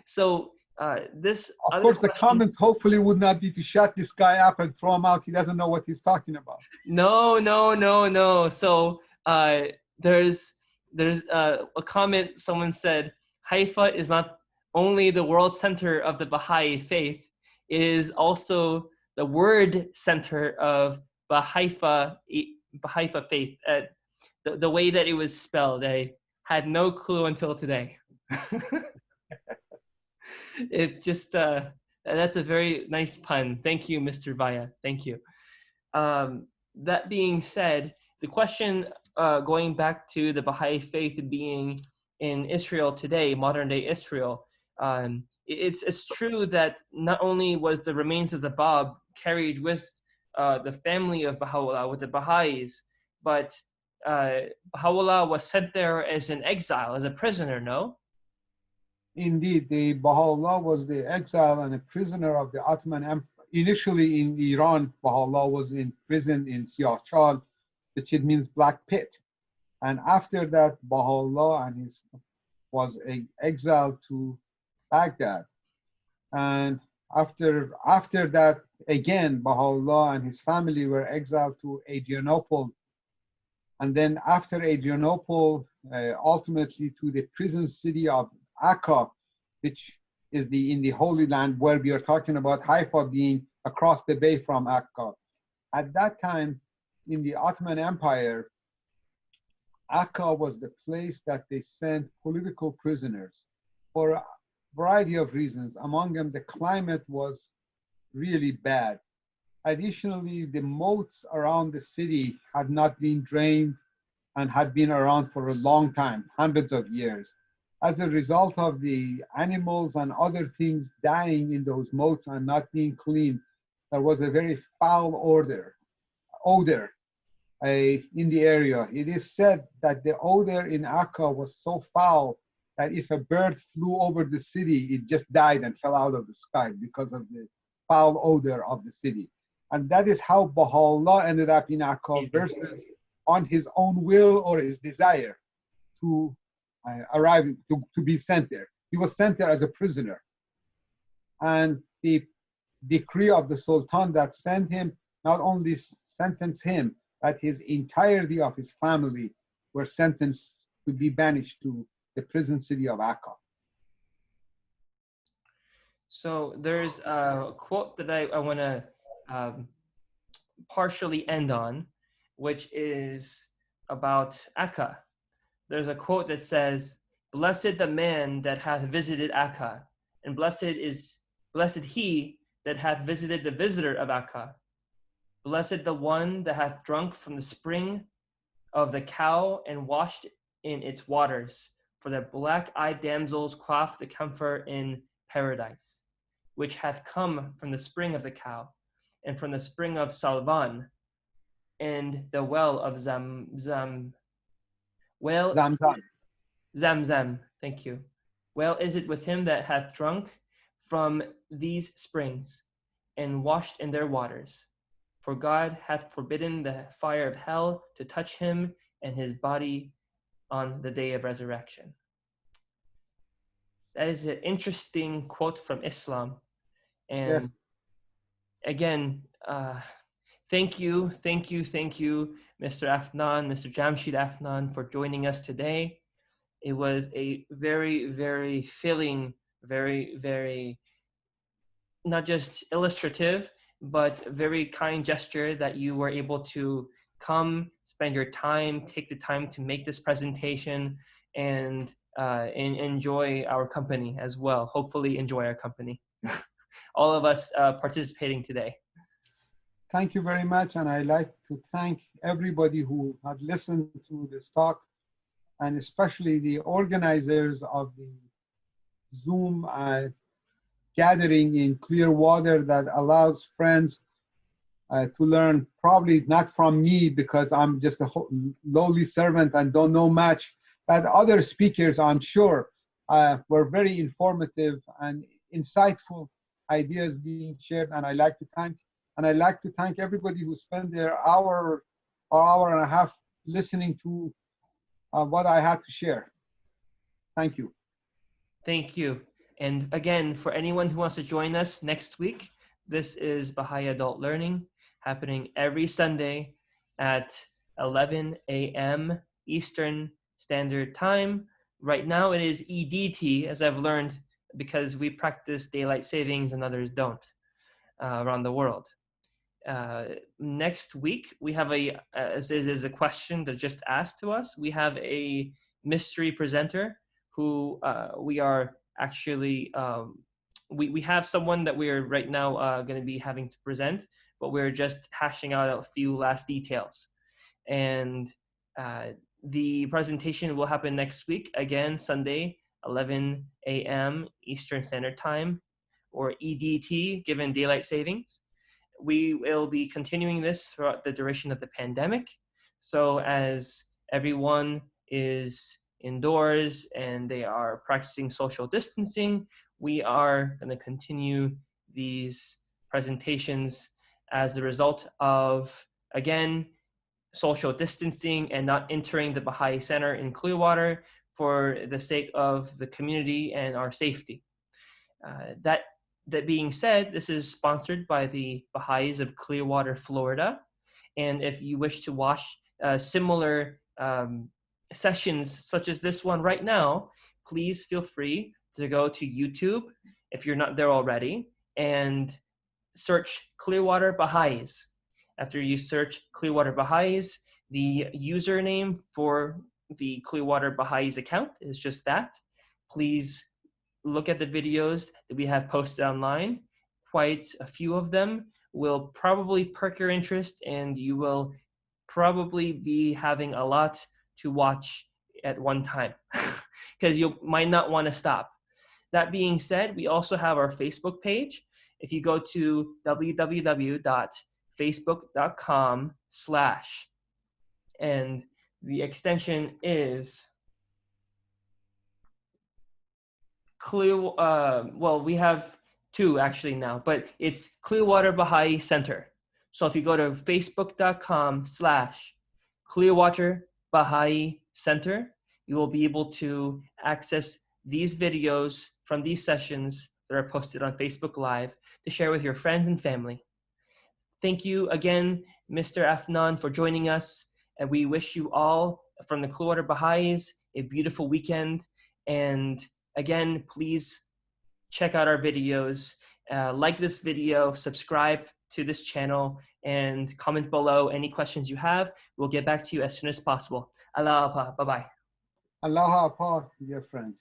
So This Of other course, the question, comments hopefully would not be to shut this guy up and throw him out. He doesn't know what he's talking about. no. So there's a comment. Someone said Haifa is not only the world center of the Baha'i faith, it is also the word center of Baha'í faith. The way that it was spelled, I had no clue until today. It just that's a very nice pun. Thank you, Mr. Vaya. Thank you. That being said, the question going back to the Baha'i faith being in Israel today, modern day Israel, it's true that not only was the remains of the Bab carried with the family of Baha'u'llah, with the Baha'is, but Baha'u'llah was sent there as an exile, as a prisoner, no? Indeed, the Baha'u'llah was the exile and a prisoner of the Ottoman Empire. Initially in Iran, Baha'u'llah was in prison in Siyah-Chal, which it means black pit. And after that, Baha'u'llah and his was exiled to Baghdad. And after that, again, Baha'u'llah and his family were exiled to Adrianople. And then after Adrianople, ultimately to the prison city of Akka, which is in the Holy Land, where we are talking about Haifa being across the bay from Akka. At that time, in the Ottoman Empire, Akka was the place that they sent political prisoners for a variety of reasons. Among them, the climate was really bad. Additionally, the moats around the city had not been drained and had been around for a long time, hundreds of years. As a result of the animals and other things dying in those moats and not being clean, there was a very foul odor in the area. It is said that the odor in Akka was so foul that if a bird flew over the city, it just died and fell out of the sky because of the foul odor of the city. And that is how Baha'u'llah ended up in Akka versus on his own will or his desire to arrive, to be sent there. He was sent there as a prisoner. And the decree of the Sultan that sent him not only sentenced him, but his entirety of his family were sentenced to be banished to the prison city of Akka. So there's a quote that I want to partially end on, which is about Akka. There's a quote that says, "Blessed the man that hath visited Akka, and blessed he that hath visited the visitor of Akka. Blessed the one that hath drunk from the spring of the cow and washed in its waters, for the black-eyed damsels quaff the camphor in paradise, which hath come from the spring of the cow, and from the spring of Salvan, and the well of Zamzam. Well, Zamzam, thank you. Well is it with him that hath drunk from these springs, and washed in their waters. For God hath forbidden the fire of hell to touch him and his body on the day of resurrection." That is an interesting quote from Islam. And Yes. again, thank you, Mr. Afnan, Mr. Jamshid Afnan, for joining us today. It was a very, very filling, very, not just illustrative, but very kind gesture that you were able to come, spend your time, take the time to make this presentation, and enjoy our company as well. Hopefully enjoy our company. All of us participating today. Thank you very much. And I'd like to thank everybody who had listened to this talk, and especially the organizers of the Zoom gathering in Clearwater that allows friends to learn, probably not from me because I'm just a lowly servant and don't know much, but other speakers, I'm sure, were very informative and insightful ideas being shared. And I'd like to thank everybody who spent their hour or hour and a half listening to what I had to share. Thank you. Thank you. And again, for anyone who wants to join us next week, this is Baha'i Adult Learning, happening every Sunday at 11 a.m. Eastern Standard Time. Right now it is EDT, as I've learned, because we practice daylight savings and others don't around the world. Next week, we have as is a question that just asked to us, we have a mystery presenter who we are actually, we have someone that we're right now going to be having to present, but we're just hashing out a few last details. And the presentation will happen next week, again, Sunday, 11 a.m. Eastern Standard Time, or EDT, given daylight savings. We will be continuing this throughout the duration of the pandemic. So as everyone is indoors and they are practicing social distancing, we are going to continue these presentations as a result of, again, social distancing and not entering the Baha'i Center in Clearwater for the sake of the community and our safety. That being said, this is sponsored by the Baha'is of Clearwater, Florida. And if you wish to watch similar sessions such as this one right now, please feel free to go to YouTube if you're not there already and search Clearwater Baha'is. After you search Clearwater Baha'is, the username for the Clearwater Baha'is account is just that. Please look at the videos that we have posted online. Quite a few of them will probably perk your interest, and you will probably be having a lot to watch at one time because you might not want to stop. That being said, we also have our Facebook page. If you go to www.facebook.com/ and the extension is well, we have two actually now, but it's Clearwater Baha'i Center. So if you go to facebook.com/ Clearwater Baha'i Center, you will be able to access these videos from these sessions that are posted on Facebook Live to share with your friends and family. Thank you again, Mr. Afnan, for joining us. And we wish you all from the Clearwater Baha'is a beautiful weekend. And again, please check out our videos, like this video, subscribe to this channel, and comment below any questions you have. We'll get back to you as soon as possible. Allah Apa, bye-bye. Allah Akbar, dear friends.